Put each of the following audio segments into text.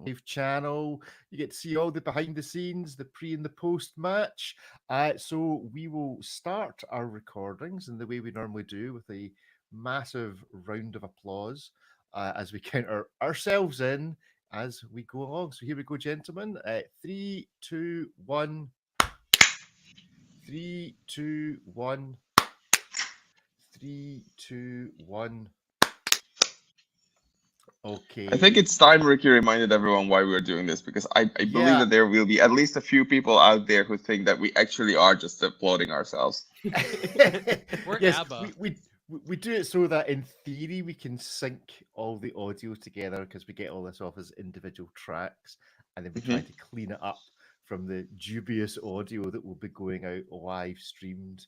live channel. You get to see all the behind the scenes, the pre and the post match. So we will start our recordings in the way we normally do with a massive round of applause as we count ourselves in as we go along. So here we go, gentlemen. 3, 2, 1. 3, 2, 1. 3, 2, 1. Okay. I think it's time Ricky reminded everyone why we're doing this, because I believe Yeah. that there will be at least a few people out there who think that we actually are just applauding ourselves. We're Yes, ABBA. we do it so that in theory we can sync all the audio together because we get all this off as individual tracks, and then we try to clean it up from the dubious audio that will be going out live streamed.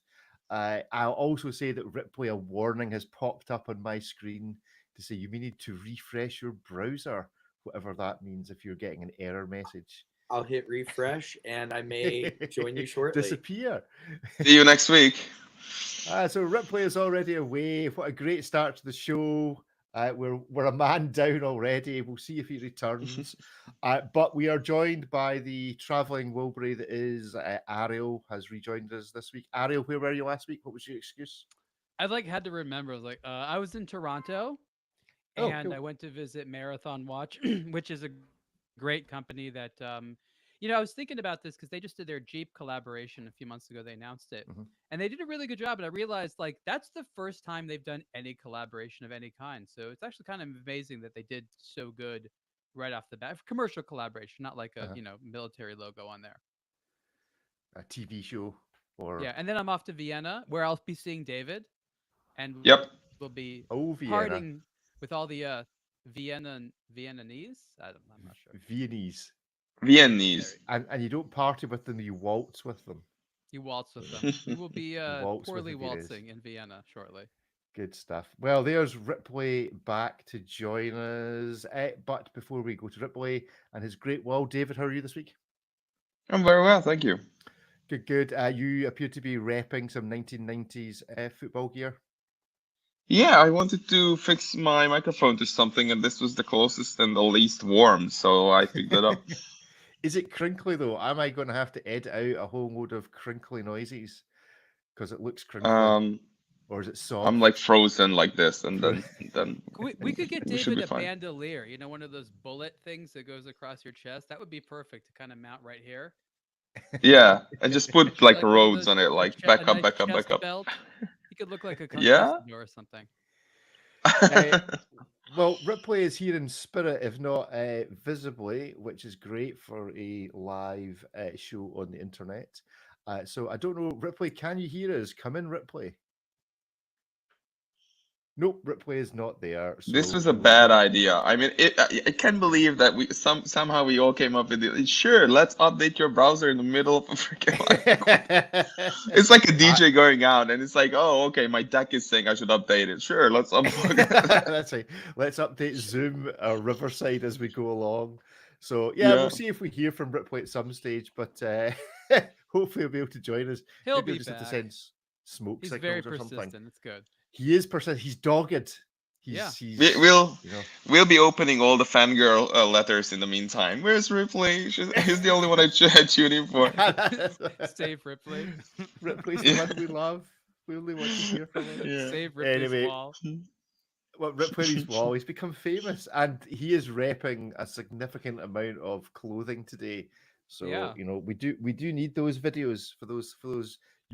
I'll also say that Ripley, a warning has popped up on my screen to say you may need to refresh your browser, whatever that means, if you're getting an error message. I'll hit refresh and I may join you shortly. Disappear. See you next week. So Ripley is already away. What a great start to the show. We're a man down already. We'll see if he returns. But we are joined by the travelling Wilbury that is Ariel has rejoined us this week. Ariel, where were you last week? What was your excuse? I had to remember. I was in Toronto, and cool. I went to visit Marathon Watch, which is a great company that I was thinking about this because they just did their Jeep collaboration a few months ago. They announced it, and they did a really good job. And I realized that's the first time they've done any collaboration of any kind. So it's actually kind of amazing that they did so good right off the bat. Commercial collaboration, not like a military logo on there. A TV show, or yeah. And then I'm off to Vienna, where I'll be seeing David, and we'll be partying with all the Viennese. I'm not sure. Viennese. And you don't party with them, you waltz with them. You waltz with them. We will be poorly waltzing in Vienna shortly. Good stuff. Well, there's Ripley back to join us. But before we go to Ripley and his great wall, David, how are you this week? I'm very well, thank you. Good. You appear to be repping some 1990s football gear. Yeah, I wanted to fix my microphone to something, and this was the closest and the least warm, so I picked it up. Is it crinkly, though? Am I going to have to edit out a whole load of crinkly noises because it looks crinkly? Or is it soft? I'm like frozen like this, and then we could get David a bandolier, one of those bullet things that goes across your chest. That would be perfect to kind of mount right here. Yeah, and just put like roads on it, like back up. Belt. He could look like a or something. Well, Ripley is here in spirit, if not visibly, which is great for a live show on the internet. So I don't know, Ripley, can you hear us? Come in, Ripley. Nope, Ripley is not there. So this was a bad idea. I mean, I can't believe that we somehow we all came up with it. Sure, let's update your browser in the middle of a freaking live. It's like a DJ going out, and it's like, oh, okay, my deck is saying I should update it. Sure, let's unplug it. That's right. Let's update Zoom or Riverside as we go along. So yeah, we'll see if we hear from Ripley at some stage, but hopefully he'll be able to join us. He'll Maybe be just back. to send smoke He's signals very or persistent. something. It's good. He is persistent. He's dogged. We'll be opening all the fangirl letters in the meantime. Where's Ripley? He's the only one I tune in for. Save Ripley. Ripley's the one we love. We only want to hear from him. Yeah. Save Ripley's wall. Well, Ripley's wall. He's become famous, and he is repping a significant amount of clothing today. So we do need those videos for those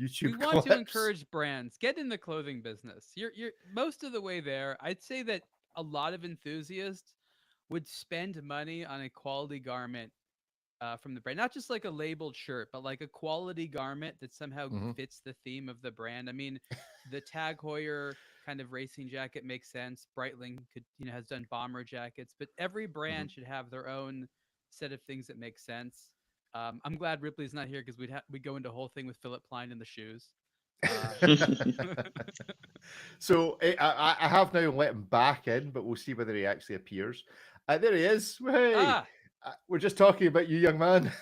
YouTube. We want to encourage brands get in the clothing business. You're most of the way there. I'd say that a lot of enthusiasts would spend money on a quality garment from the brand, not just like a labeled shirt, but like a quality garment that somehow fits the theme of the brand. I mean, the Tag Heuer kind of racing jacket makes sense. Breitling has done bomber jackets, but every brand should have their own set of things that make sense. I'm glad Ripley's not here because we'd go into a whole thing with Philip Plein in the shoes. So I have now let him back in, but we'll see whether he actually appears. There he is. Hey, we're just talking about you, young man.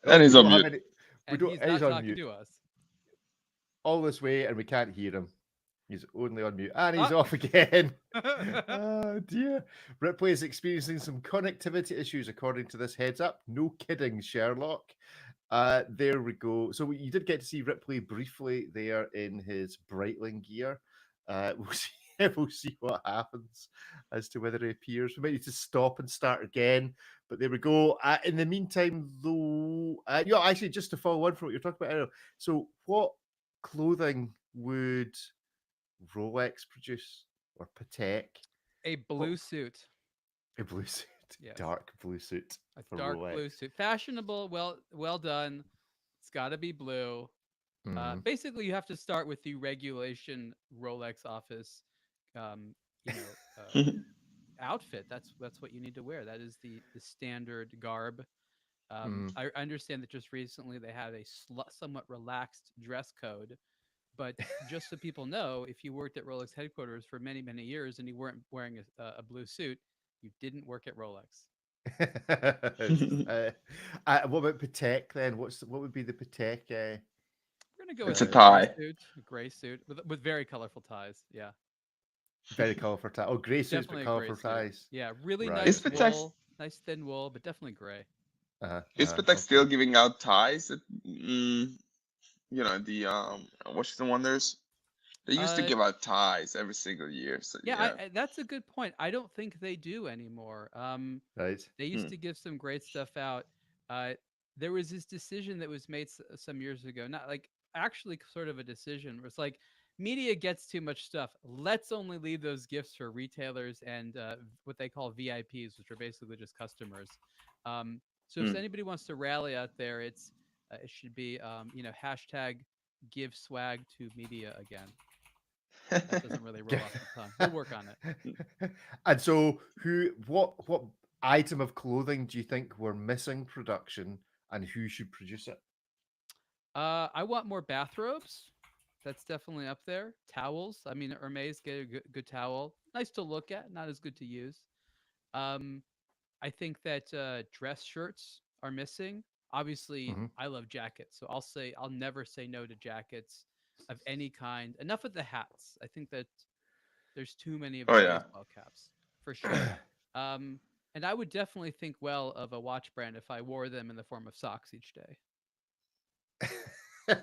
And he's on mute. He's not talking to us. All this way, and we can't hear him. He's only on mute. And he's Ah! off again. Oh, dear. Ripley is experiencing some connectivity issues, according to this heads up. No kidding, Sherlock. There we go. So you did get to see Ripley briefly there in his Breitling gear. We'll see. We'll see what happens as to whether he appears. We might need to stop and start again. But there we go. In the meantime, though, actually, just to follow on from what you're talking about, Ariel, so what clothing would Rolex produce or Patek? A blue suit. A blue suit, Yes. dark blue suit A for dark Rolex. blue suit. Fashionable, well done. It's got to be blue. Mm. Basically, you have to start with the regulation Rolex office, um, you know, outfit. That's what you need to wear. That is the standard garb. I understand that just recently they had a somewhat relaxed dress code, but just so people know, if you worked at Rolex headquarters for many years and you weren't wearing a blue suit, you didn't work at Rolex. What about Patek then? What would be the Patek? We're gonna go It's with a a gray tie. suit, with very colorful ties. Yeah, Very colorful tie. Oh, grey suits, but definitely a gray colorful suit. ties. Yeah, really Right. Is nice Patek wool, nice thin wool, but definitely gray. is Patek still Okay. giving out ties? The Watches and Wonders. They used to Uh, give out ties every single year. So yeah, yeah. that's a good point. I don't think they do anymore. Right. They used Hmm. to give some great stuff out. Uh, there was this decision that was made some years ago, not like actually sort of a decision where it's like media gets too much stuff. Let's only leave those gifts for retailers and what they call VIPs, which are basically just customers. So if Hmm. anybody wants to rally out there, it should be hashtag give swag to media again. That doesn't really roll off the tongue. We'll work on it. And so, what item of clothing do you think we're missing production, and who should produce it? I want more bathrobes. That's definitely up there. Towels. I mean, Hermes get a good towel. Nice to look at, not as good to use. Um, I think that dress shirts are missing. Obviously, Mhm. I love jackets, so I'll never say no to jackets of any kind. Enough of the hats. I think that there's too many of Oh the yeah. baseball caps for sure. Um, and I would definitely think well of a watch brand if I wore them in the form of socks each day. Yeah.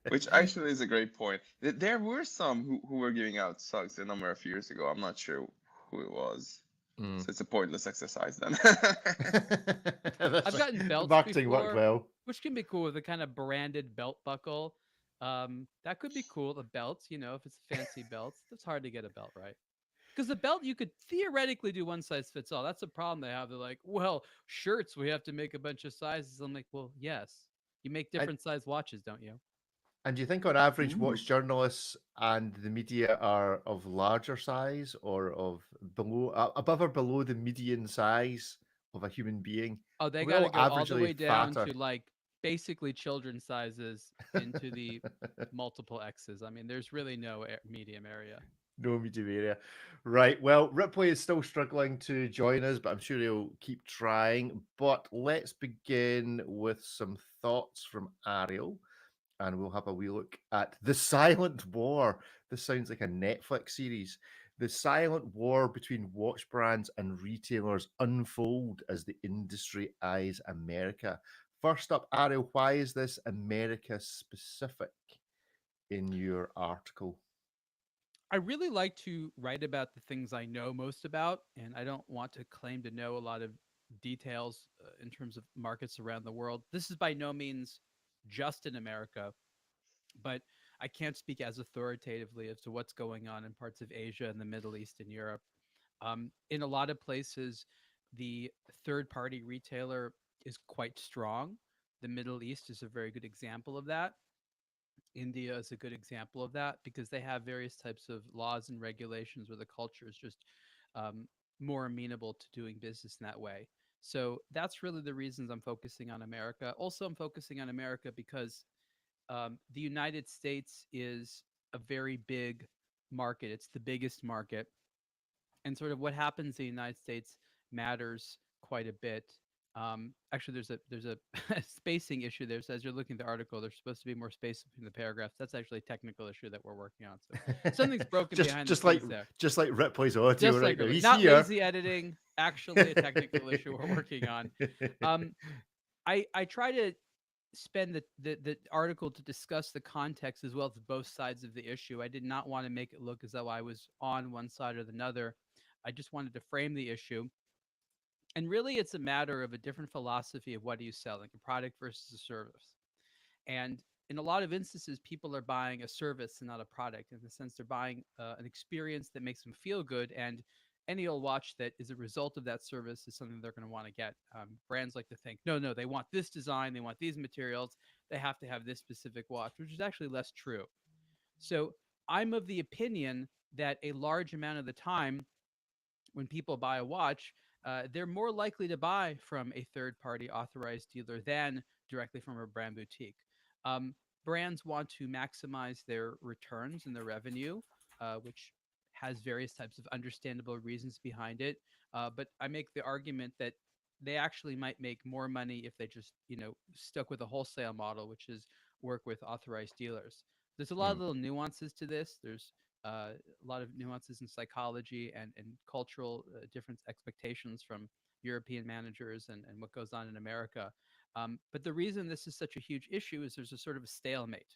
Which actually is a great point. There were some who were giving out socks a number of years ago. I'm not sure who it was. Mm. So it's a pointless exercise then. I've gotten The belts marketing worked before, well. which can be cool with a kind of branded belt buckle. That could be cool. The belts, if it's a fancy belt, it's hard to get a belt right. Because the belt, you could theoretically do one size fits all. That's a problem they have. They're like, well, shirts, we have to make a bunch of sizes. I'm like, well, yes. You make And, different size watches, don't you? and do you think, on average, Ooh. watch journalists and the media are of larger size, or of above or below the median size of a human being? Oh, they Are we got to all go all the averagely way down fatter? to like basically children's sizes into the multiple X's. I mean, there's really no medium area. No medium area. Right. Well, Ripley is still struggling to join us, but I'm sure he'll keep trying. But let's begin with some thoughts from Ariel, and we'll have a wee look at The Silent War. This sounds like a Netflix series. The silent war between watch brands and retailers unfold as the industry eyes America. First up, Ariel, why is this America specific in your article? I really like to write about the things I know most about, and I don't want to claim to know a lot of details in terms of markets around the world. This is by no means just in America, but I can't speak as authoritatively as to what's going on in parts of Asia and the Middle East and Europe. In a lot of places, the third party retailer is quite strong. The Middle East is a very good example of that. India is a good example of that because they have various types of laws and regulations where the culture is just um, more amenable to doing business in that way. So that's really the reasons I'm focusing on America. Also, I'm focusing on America because the United States is a very big market. It's the biggest market. And sort of what happens in the United States matters quite a bit. Actually, there's a spacing issue there. So as you're looking at the article, there's supposed to be more space between the paragraphs. That's actually a technical issue that we're working on. So something's broken just behind the just like scenes there. just like Ripley's audio Just right like now. He's not here. lazy editing, actually a technical issue we're working on. Um, I try to spend the article to discuss the context as well as both sides of the issue. I did not want to make it look as though I was on one side or the other. I just wanted to frame the issue. And really, it's a matter of a different philosophy of what are you selling, a product versus a service. And in a lot of instances, people are buying a service and not a product. In the sense, they're buying an experience that makes them feel good, and any old watch that is a result of that service is something they're going to want to get. Brands like to think, no, no, they want this design, they want these materials, they have to have this specific watch, which is actually less true. So I'm of the opinion that a large amount of the time, when people buy a watch, they're more likely to buy from a third party authorized dealer than directly from a brand boutique. Um, Brands want to maximize their returns and their revenue, which has various types of understandable reasons behind it. But I make the argument that they actually might make more money if they just, stuck with a wholesale model, which is work with authorized dealers. There's a lot of Mm, little nuances to this. There's a lot of nuances in psychology and cultural different expectations from European managers and what goes on in America. But the reason this is such a huge issue is there's a sort of a stalemate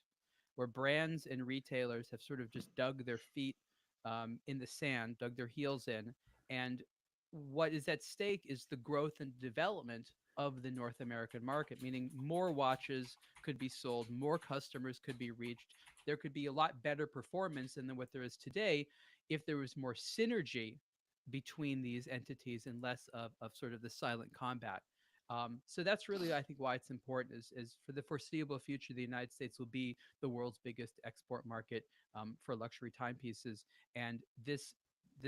where brands and retailers have sort of just dug their feet in the sand, dug their heels in. And what is at stake is the growth and development of the North American market, meaning more watches could be sold, more customers could be reached. There could be a lot better performance than what there is today if there was more synergy between these entities and less of sort of the silent combat. So that's really, I think, why it's important is for the foreseeable future, the United States will be the world's biggest export market for luxury timepieces. And this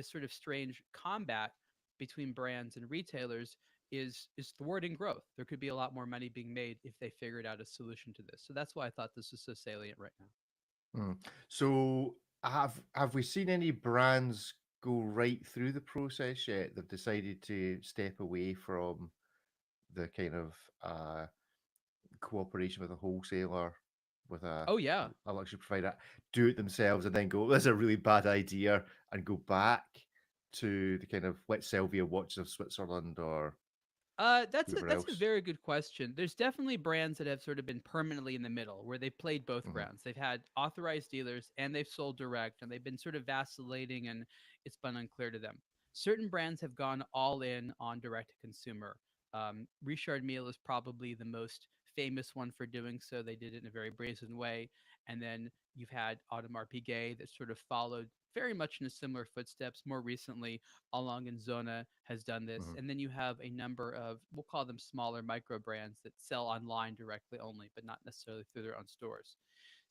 sort of strange combat between brands and retailers is thwarting growth. There could be a lot more money being made if they figured out a solution to this. So that's why I thought this was so salient right now. mm. So have we seen any brands go right through the process yet? They've decided to step away from the kind of cooperation with a wholesaler, with Oh yeah. a luxury provider, do it themselves, and then go, "That's a really bad idea," and go back to the kind of let's sell via Watches of Switzerland or whoever That's a else. very good question. There's definitely brands that have sort of been permanently in the middle, where they've played both Hmm. grounds. They've had authorized dealers and they've sold direct, and they've been sort of vacillating, and it's been unclear to them. Certain brands have gone all in on direct to consumer. Richard Mille is probably the most famous one for doing so. They did it in a very brazen way, and then you've had Audemars Piguet that sort of followed very much in a similar footsteps. More recently, Along and Zona has done this. Hmm. And then you have a number of, we'll call them smaller micro brands that sell online directly only, but not necessarily through their own stores.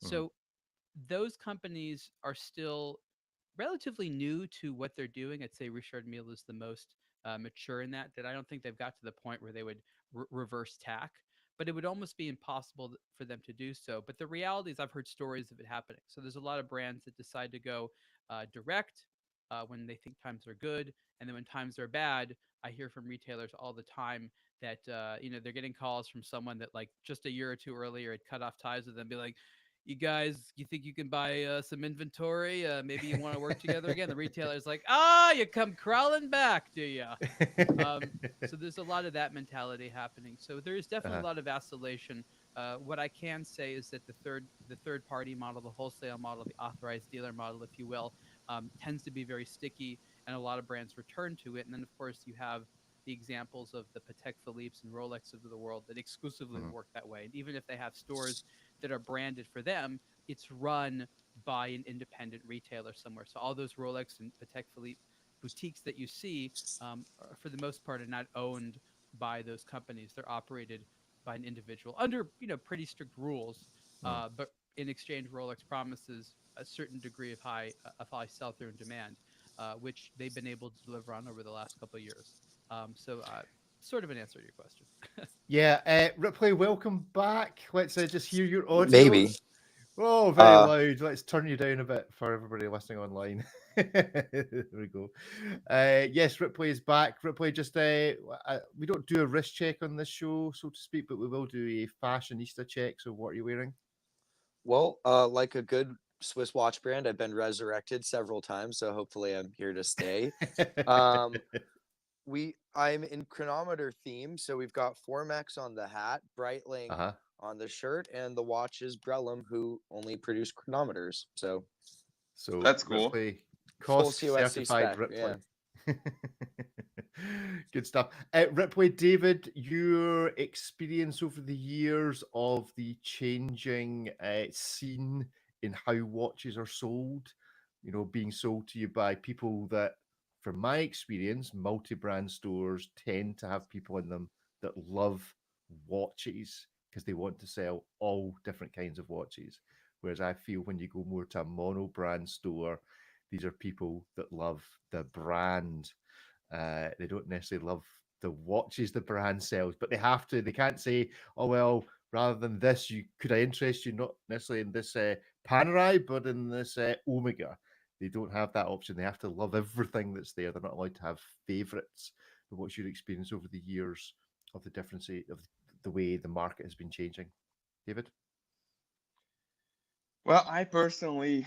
Hmm. So those companies are still relatively new to what they're doing. I'd say Richard Mille is the most mature in that I don't think they've got to the point where they would reverse tack, but it would almost be impossible for them to do so. But the reality is, I've heard stories of it happening. So there's a lot of brands that decide to go direct when they think times are good, and then when times are bad, I hear from retailers all the time that they're getting calls from someone that like just a year or two earlier had cut off ties with them, be like, you guys, you think you can buy some inventory? Maybe you want to work together again. The retailer's like, you come crawling back, do you? So there's a lot of that mentality happening. So there is definitely Uh-huh. a lot of vacillation. What I can say is that the third party model, the wholesale model, the authorized dealer model, if you will, tends to be very sticky, and a lot of brands return to it. And then of course you have the examples of the Patek Philippe's and Rolexes of the world that exclusively Mhm. work that way. And even if they have stores that are branded for them, it's run by an independent retailer somewhere. So all those Rolex and Patek Philippe boutiques that you see, for the most part, are not owned by those companies. They're operated by an individual under pretty strict rules. Mm. But in exchange, Rolex promises a certain degree of high sell through and demand, which they've been able to deliver on over the last couple of years. So sort of an answer to your question. Yeah, Ripley, welcome back. Let's just hear your audio. Maybe. Oh, very Uh, loud. Let's turn you down a bit for everybody listening online. There we go. Yes, Ripley is back. Ripley, just we don't do a wrist check on this show, so to speak, but we will do a fashionista check. So, what are you wearing? well, like a good Swiss watch brand, I've been resurrected several times, so hopefully I'm here to stay. Um, I'm in chronometer theme, so we've got Formex on the hat, Breitling Uh-huh. on the shirt, and the watch is Brellum, who only produce chronometers. So So That's cool. Ripley, full COSC COSC certified spec. Ripley. Yeah. Good stuff. Ripley, David, your experience over the years of the changing scene in how watches are sold, being sold to you by people that, from my experience, multi-brand stores tend to have people in them that love watches because they want to sell all different kinds of watches. Whereas I feel when you go more to a mono brand store, these are people that love the brand. They don't necessarily love the watches the brand sells, but they have to. They can't say, "Oh well, rather than this, you could I interest you not necessarily in this Panerai, but in this Omega." They don't have that option. They have to love everything that's there. They're not allowed to have favourites. But what's your experience over the years of the difference of the way the market has been changing, David? Well, I personally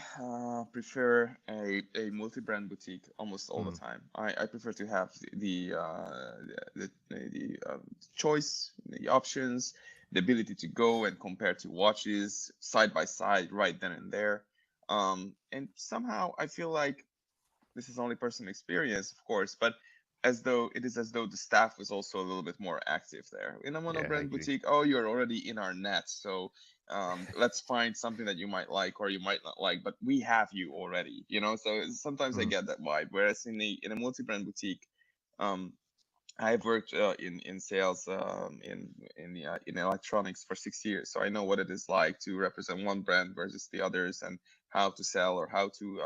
prefer a multi-brand boutique almost all the Hmm. time. I prefer to have the choice, the options, the ability to go and compare two watches side by side right then and there. And somehow I feel like this is only personal experience, of course, but as though the staff was also a little bit more active there. In a Yeah, I monobrand agree. boutique, oh, you're already in our net, so let's find something that you might like or you might not like, but we have you already, you know. So sometimes I Hmm. get that vibe. Whereas in a multi-brand boutique, um, I've worked in sales in electronics for 6 years, so I know what it is like to represent one brand versus the others, and how to sell or how to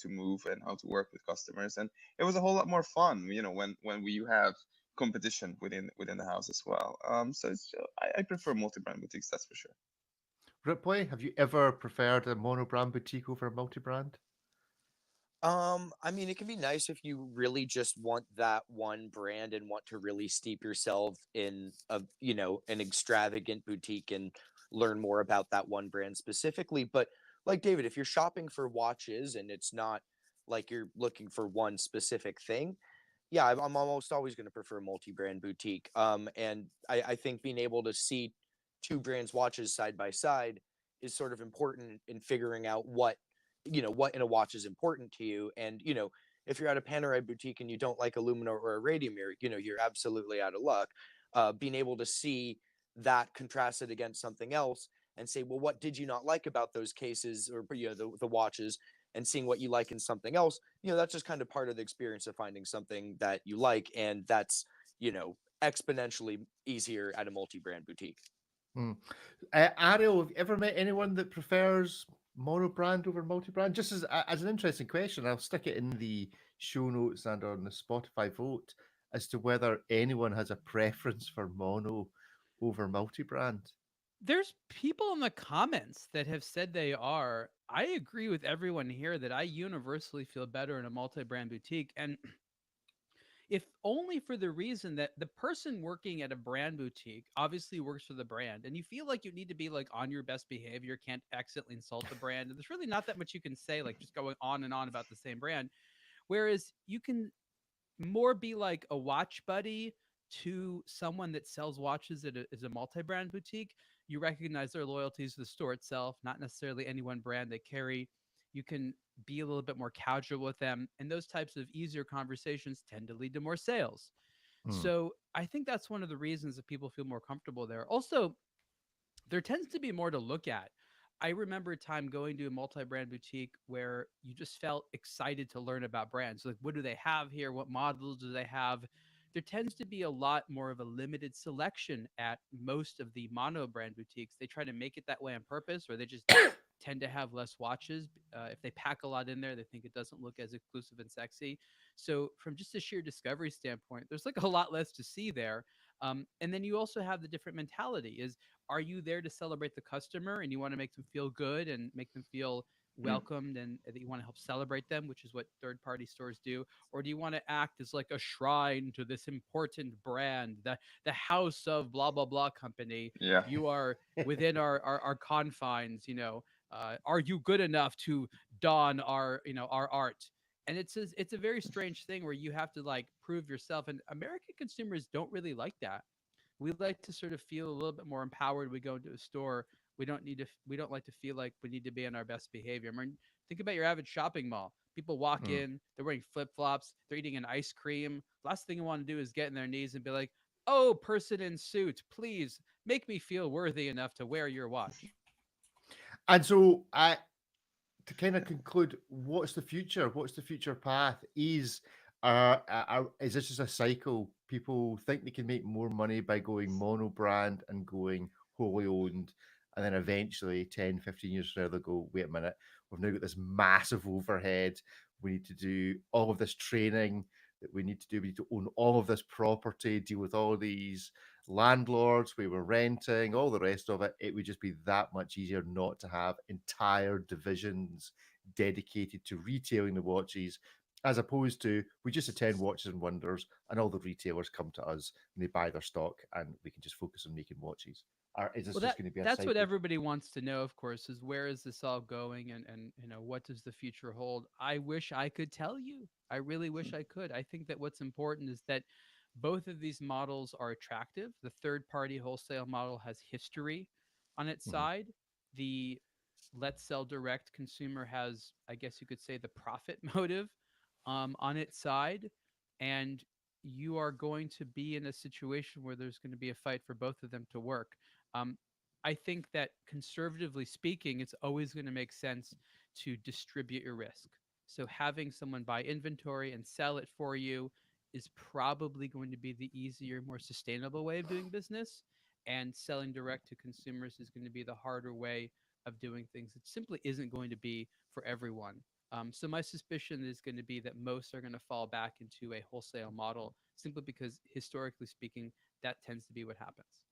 move and how to work with customers. And it was a whole lot more fun, you know, when we have competition within the house as well. So I prefer multi-brand boutiques, that's for sure. Ripley, have you ever preferred a mono-brand boutique over a multi-brand? I mean, it can be nice if you really just want that one brand and want to really steep yourself in an extravagant boutique and learn more about that one brand specifically. But like David, if you're shopping for watches and it's not like you're looking for one specific thing, yeah, I'm almost always going to prefer multi-brand boutique. And I think being able to see two brands watches side by side is sort of important in figuring out what in a watch is important to you. And if you're at a Panerai boutique and you don't like a Lumina or a Radiomir, you're absolutely out of luck. Being able to see that contrasted against something else and say, well, what did you not like about those cases or the watches, and seeing what you like in something else, that's just kind of part of the experience of finding something that you like, and that's exponentially easier at a multi-brand boutique. Hmm. Ariel, have you ever met anyone that prefers mono-brand over multi-brand? Just as an interesting question, I'll stick it in the show notes and on the Spotify vote as to whether anyone has a preference for mono over multi-brand. There's people in the comments that have said they are. I agree with everyone here that I universally feel better in a multi-brand boutique, and if only for the reason that the person working at a brand boutique obviously works for the brand, and you feel like you need to be like on your best behavior, can't accidentally insult the brand, and there's really not that much you can say, like just going on and on about the same brand. Whereas you can more be like a watch buddy to someone that sells watches at is a multi-brand boutique. You recognize their loyalties to the store itself, not necessarily any one brand they carry. You can be a little bit more casual with them, and those types of easier conversations tend to lead to more sales. Hmm. So I think that's one of the reasons that people feel more comfortable there. Also, there tends to be more to look at. I remember a time going to a multi-brand boutique where you just felt excited to learn about brands. Like, what do they have here? What models do they have? There tends to be a lot more of a limited selection at most of the mono brand boutiques. They try to make it that way on purpose, or they just tend to have less watches. If they pack a lot in there, they think it doesn't look as exclusive and sexy. So, from just a sheer discovery standpoint, there's like a lot less to see there. And then you also have the different mentality is Are you there to celebrate the customer and you want to make them feel good and make them feel welcomed and that you want to help celebrate them, which is what third party stores do? Or do you want to act as like a shrine to this important brand, the house of blah blah blah company? Yeah. You are within our confines, are you good enough to don our our art? And it's a very strange thing where you have to like prove yourself, and American consumers don't really like that. We like to sort of feel a little bit more empowered. We go into a store. We don't like to feel like we need to be on our best behavior. I mean, think about your average shopping mall. People walk Mm. in, they're wearing flip-flops, they're eating an ice cream. Last thing you want to do is get in their knees and be like, "Oh, person in suit, please make me feel worthy enough to wear your watch." And so, to kind of conclude, what's the future? What's the future path? Is this just a cycle? People think they can make more money by going mono brand and going wholly owned, and then eventually 10, 15 years from now, they'll go, wait a minute, we've now got this massive overhead. We need to do all of this training that we need to do. We need to own all of this property, deal with all these landlords we were renting, all the rest of it. It would just be that much easier not to have entire divisions dedicated to retailing the watches, as opposed to we just attend Watches and Wonders and all the retailers come to us and they buy their stock and we can just focus on making watches. Or is this Well, just going to be a that's what cycle? everybody wants to know, of course, is where is this all going, and what does the future hold? I wish I could tell you. I really wish I could. I think that what's important is that both of these models are attractive. The third party wholesale model has history on its Mhm. side. The let's sell direct consumer has, I guess you could say, the profit motive on its side. And you are going to be in a situation where there's going to be a fight for both of them to work. Um, I think that conservatively speaking, it's always going to make sense to distribute your risk. So having someone buy inventory and sell it for you is probably going to be the easier, more sustainable way of doing business. And selling direct to consumers is going to be the harder way of doing things. It simply isn't going to be for everyone. So my suspicion is going to be that most are going to fall back into a wholesale model simply because historically speaking, that tends to be what happens.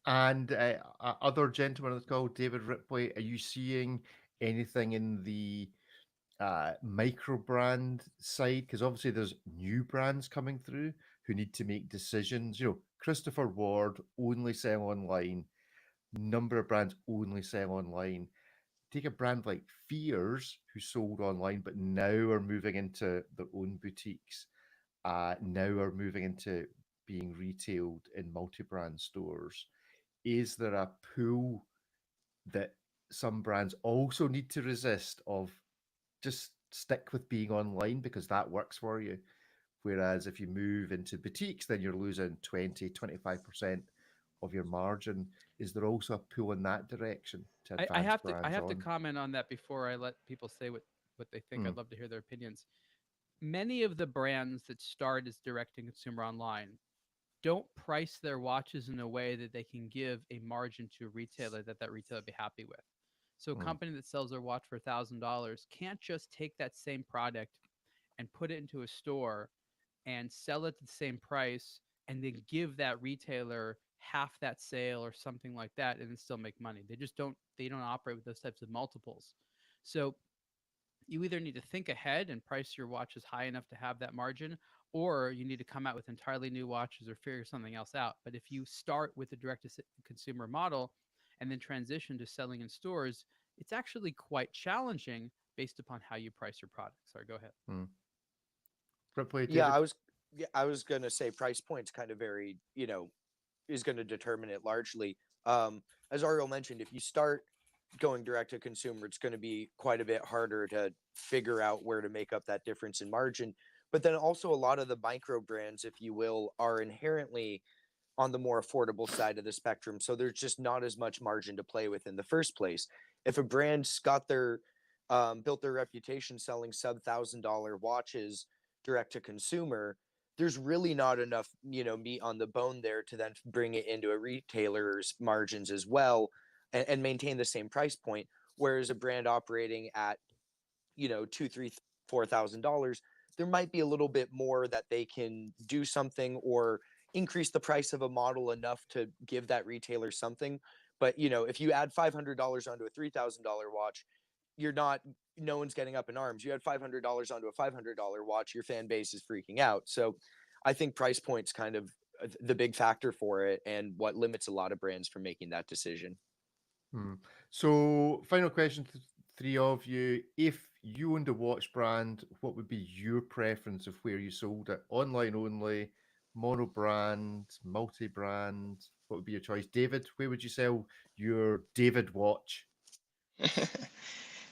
And other gentleman that's called David Ripley, are you seeing anything in the micro brand side? Because obviously there's new brands coming through who need to make decisions. Christopher Ward only sell online. Number of brands only sell online. Take a brand like Fears, who sold online, but now are moving into their own boutiques. Now are moving into being retailed in multi-brand stores. Is there a pool that some brands also need to resist of just stick with being online because that works for you? Whereas if you move into boutiques, then you're losing 20, 25% of your margin. Is there also a pull in that direction to I advance have to I brands have to on? comment on that before I let people say what they think. Mm, I'd love to hear their opinions. Many of the brands that start as direct to consumer online don't price their watches in a way that they can give a margin to a retailer that retailer be happy with. So a mm, company that sells their watch for $1,000 can't just take that same product and put it into a store and sell it at the same price and then give that retailer half that sale or something like that and then still make money. They don't operate with those types of multiples. So you either need to think ahead and price your watches high enough to have that margin, or you need to come out with entirely new watches or figure something else out. But if you start with a direct to consumer model and then transition to selling in stores, it's actually quite challenging based upon how you price your product. Sorry, go ahead. mm. Ripley, Yeah, David? I was gonna say price points kind of vary, is going to determine it largely. As Ariel mentioned, if you start going direct to consumer, it's going to be quite a bit harder to figure out where to make up that difference in margin. But then also a lot of the micro brands, if you will, are inherently on the more affordable side of the spectrum. So there's just not as much margin to play with in the first place. If a brand's got their built their reputation selling sub $1,000 watches direct to consumer, there's really not enough, meat on the bone there to then bring it into a retailer's margins as well and maintain the same price point. Whereas a brand operating at, two, three, $4,000, there might be a little bit more that they can do something, or increase the price of a model enough to give that retailer something. But if you add $500 onto a $3,000 watch, you're not no one's getting up in arms. You add $500 onto a $500 watch, your fan base is freaking out. So I think price point's kind of the big factor for it, and what limits a lot of brands from making that decision. Hmm. So, final question to three of you. If you owned a watch brand, what would be your preference of where you sold it? Online only, mono brand, multi brand? What would be your choice? David, where would you sell your David watch?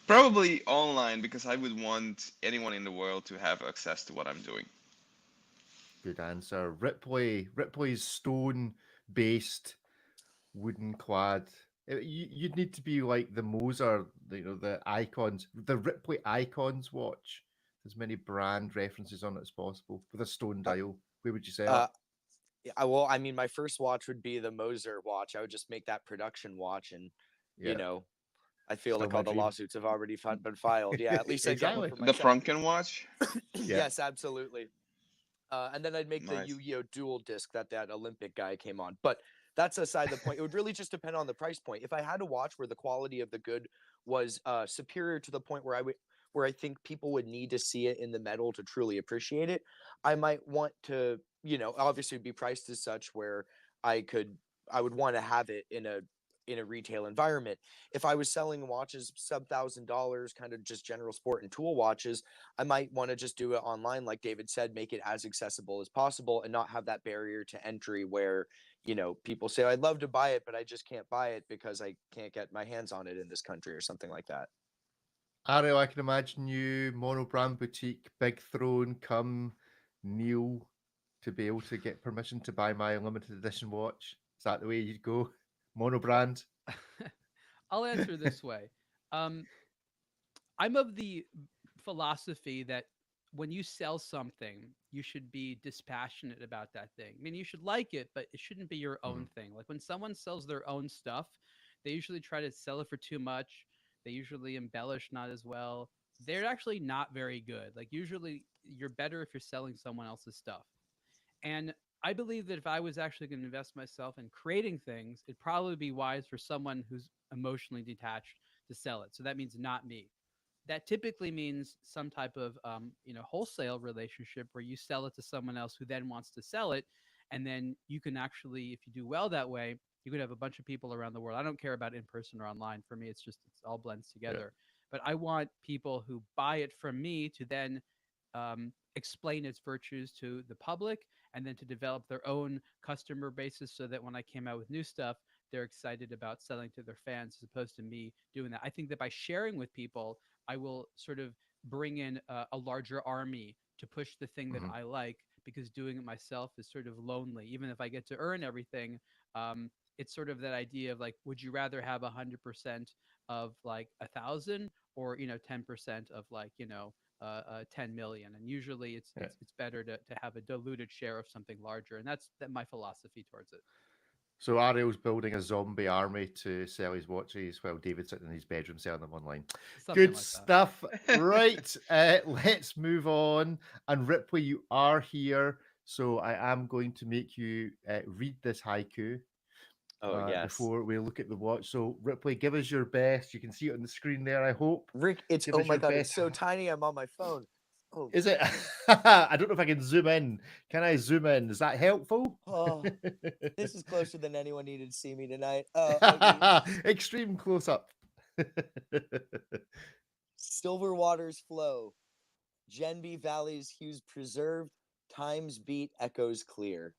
Probably online, because I would want anyone in the world to have access to what I'm doing. Good answer. Ripley's stone based wooden clad. You'd need to be like the Moser, the icons, the Ripley icons watch. As many brand references on it as possible with a stone Uh, dial. Where would you sell it? uh, well, I mean, my first watch would be the Moser watch. I would just make that production watch, and you Yeah, know, I feel still like my all the dream. lawsuits have already been filed. Yeah, at least I got one Exactly. for The myself. Franken watch? Yeah. Yes, absolutely. And then I'd make the Nice. Yu-Gi-Oh dual disc that Olympic guy came on. But that's aside the point. It would really just depend on the price point. If I had a watch where the quality of the good was superior to the point where I think people would need to see it in the metal to truly appreciate it, I might want to, obviously be priced as such where I could I would want to have it in a retail environment. If I was selling watches sub $1,000, kind of just general sport and tool watches, I might want to just do it online, like David said, make it as accessible as possible and not have that barrier to entry where, people say, I'd love to buy it, but I just can't buy it because I can't get my hands on it in this country or something like that. Ariel, I can imagine you, mono brand boutique, big throne, come kneel to be able to get permission to buy my limited edition watch. Is that the way you'd go? Mono brand? I'll answer this way. Um, I'm of the philosophy that when you sell something, you should be dispassionate about that thing. I mean, you should like it, but it shouldn't be your own thing. Like when someone sells their own stuff, they usually try to sell it for too much. They usually embellish not as well. They're actually not very good. Like usually you're better if you're selling someone else's stuff. And I believe that if I was actually going to invest myself in creating things, it'd probably be wise for someone who's emotionally detached to sell it. So that means not me. That typically means some type of wholesale relationship where you sell it to someone else who then wants to sell it, and then you can actually, if you do well that way, you could have a bunch of people around the world. I don't care about in person or online. For me, it's all blends Yeah. together. But I want people who buy it from me to then explain its virtues to the public, and then to develop their own customer bases, so that when I came out with new stuff, they're excited about selling to their fans as opposed to me doing that. I think that by sharing with people, I will sort of bring in a larger army to push the thing that Mhm. I like, because doing it myself is sort of lonely. Even if I get to earn everything, it's sort of that idea of like, would you rather have 100% of like 1,000, or 10% of like 10 million? And usually Yeah. it's better to have a diluted share of something larger, and that's my philosophy towards it. So Ariel's building a zombie army to sell his watches while David's sitting in his bedroom selling them online. Something Good like that. stuff. Right. Let's move on. And Ripley, you are here. So I am going to make you read this haiku Oh, yes. before we look at the watch. So Ripley, give us your best. You can see it on the screen there, I hope. Rick, Give oh us my your God, it's best. so tiny. I'm on my phone. Oh, Is it? I don't know if I can zoom in. Can I zoom in? Is that helpful? oh, this is closer than anyone needed to see me tonight. Okay. Extreme close up. Silver waters flow. Genby valleys hues preserved. Times beat echoes clear.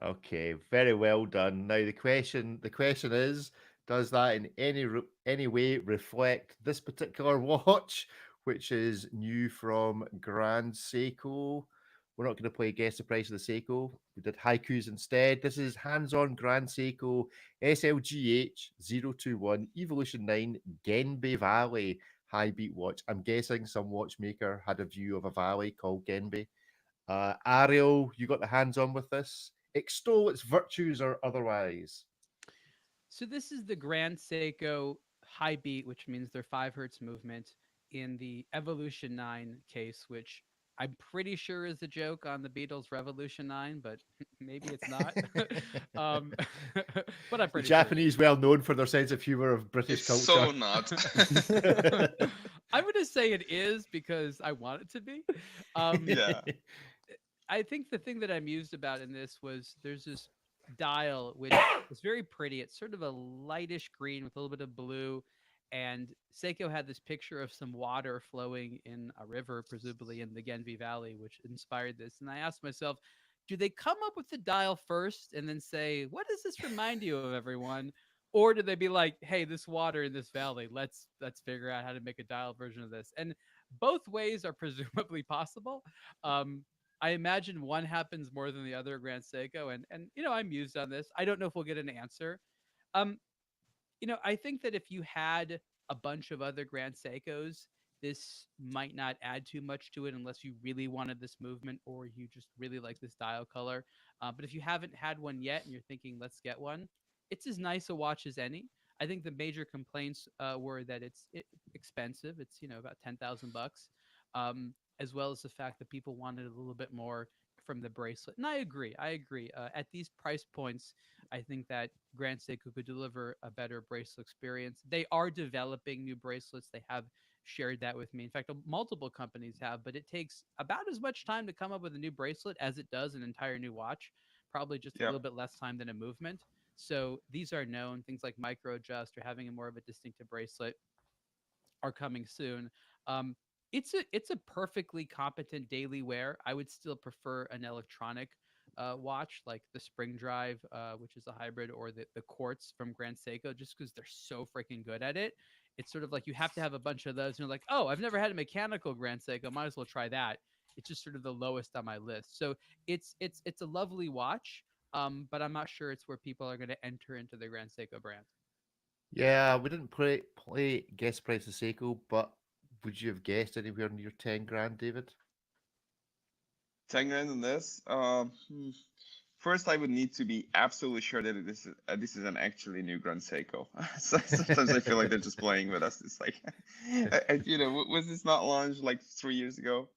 Okay, very well done. Now the question is, does that in any way reflect this particular watch, which is new from Grand Seiko? We're not going to play guess the price of the Seiko. We did haikus instead. This is hands-on Grand Seiko SLGH 021 Evolution 9 Genbe Valley high beat watch. I'm guessing some watchmaker had a view of a valley called Genbe. Ariel, you got the hands on with this. Extol its virtues or otherwise. So this is the Grand Seiko high beat, which means their 5 hertz movement, in the Evolution 9 case, which I'm pretty sure is a joke on the Beatles' Revolution 9, but maybe it's not. um, but I'm The pretty Japanese, well known for their sense of humor of British It's culture. so not. sure. I'm going to say it is because I want it to be. Yeah. I think the thing that I'm amused about in this was there's this dial which is very pretty. It's sort of a lightish green with a little bit of blue. And Seiko had this picture of some water flowing in a river, presumably in the Genbi Valley, which inspired this. And I asked myself, do they come up with the dial first and then say, what does this remind you of, everyone? Or do they be like, hey, this water in this valley, let's figure out how to make a dial version of this? And both ways are presumably possible. Um, I imagine one happens more than the other at Grand Seiko, and I'm mused on this. I don't know if we'll get an answer. Um, I think that if you had a bunch of other Grand Seikos, this might not add too much to it unless you really wanted this movement or you just really like this dial color. But if you haven't had one yet and you're thinking, let's get one, it's as nice a watch as any. I think the major complaints were that it's expensive. It's about 10,000 bucks, as well as the fact that people wanted a little bit more from the bracelet. And I agree. At these price points, I think that Grand Seiko could deliver a better bracelet experience. They are developing new bracelets. They have shared that with me. In fact, multiple companies have, but it takes about as much time to come up with a new bracelet as it does an entire new watch, probably just a Yeah. little bit less time than a movement. So these are known. Things like micro adjust or having a more of a distinctive bracelet are coming soon. Um, it's a perfectly competent daily wear. I would still prefer an electronic watch like the Spring Drive, which is a hybrid, or the Quartz from Grand Seiko, just because they're so freaking good at it. It's sort of like you have to have a bunch of those. And you're like, oh, I've never had a mechanical Grand Seiko. Might as well try that. It's just sort of the lowest on my list. So it's a lovely watch, but I'm not sure it's where people are going to enter into the Grand Seiko brand. Yeah, we didn't play guess price of Seiko, but would you have guessed anywhere near 10 grand, David? 10 grand in this. First, I would need to be absolutely sure that this is an actually new Grand Seiko. Sometimes I feel like they're just playing with us. It's like, was this not launched like 3 years ago?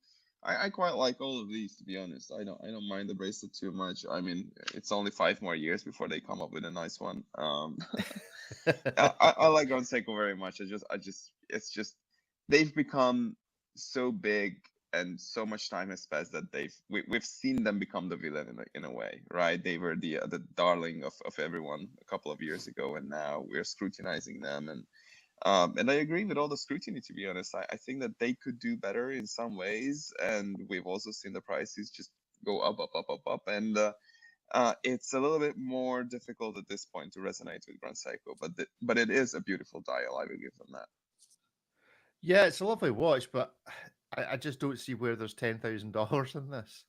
I quite like all of these, to be honest. I don't mind the bracelet too much. I mean, it's only 5 more years before they come up with a nice one. I like Grand Seiko very much. It's just they've become so big and so much time has passed that we've seen them become the villain in a way, right? They were the darling of everyone a couple of years ago, and now we're scrutinizing them. And I agree with all the scrutiny, to be honest. I think that they could do better in some ways, and we've also seen the prices just go up, and it's a little bit more difficult at this point to resonate with Grand Seiko, but it is a beautiful dial. I will give them that. Yeah, it's a lovely watch, but I just don't see where there's $10,000 in this.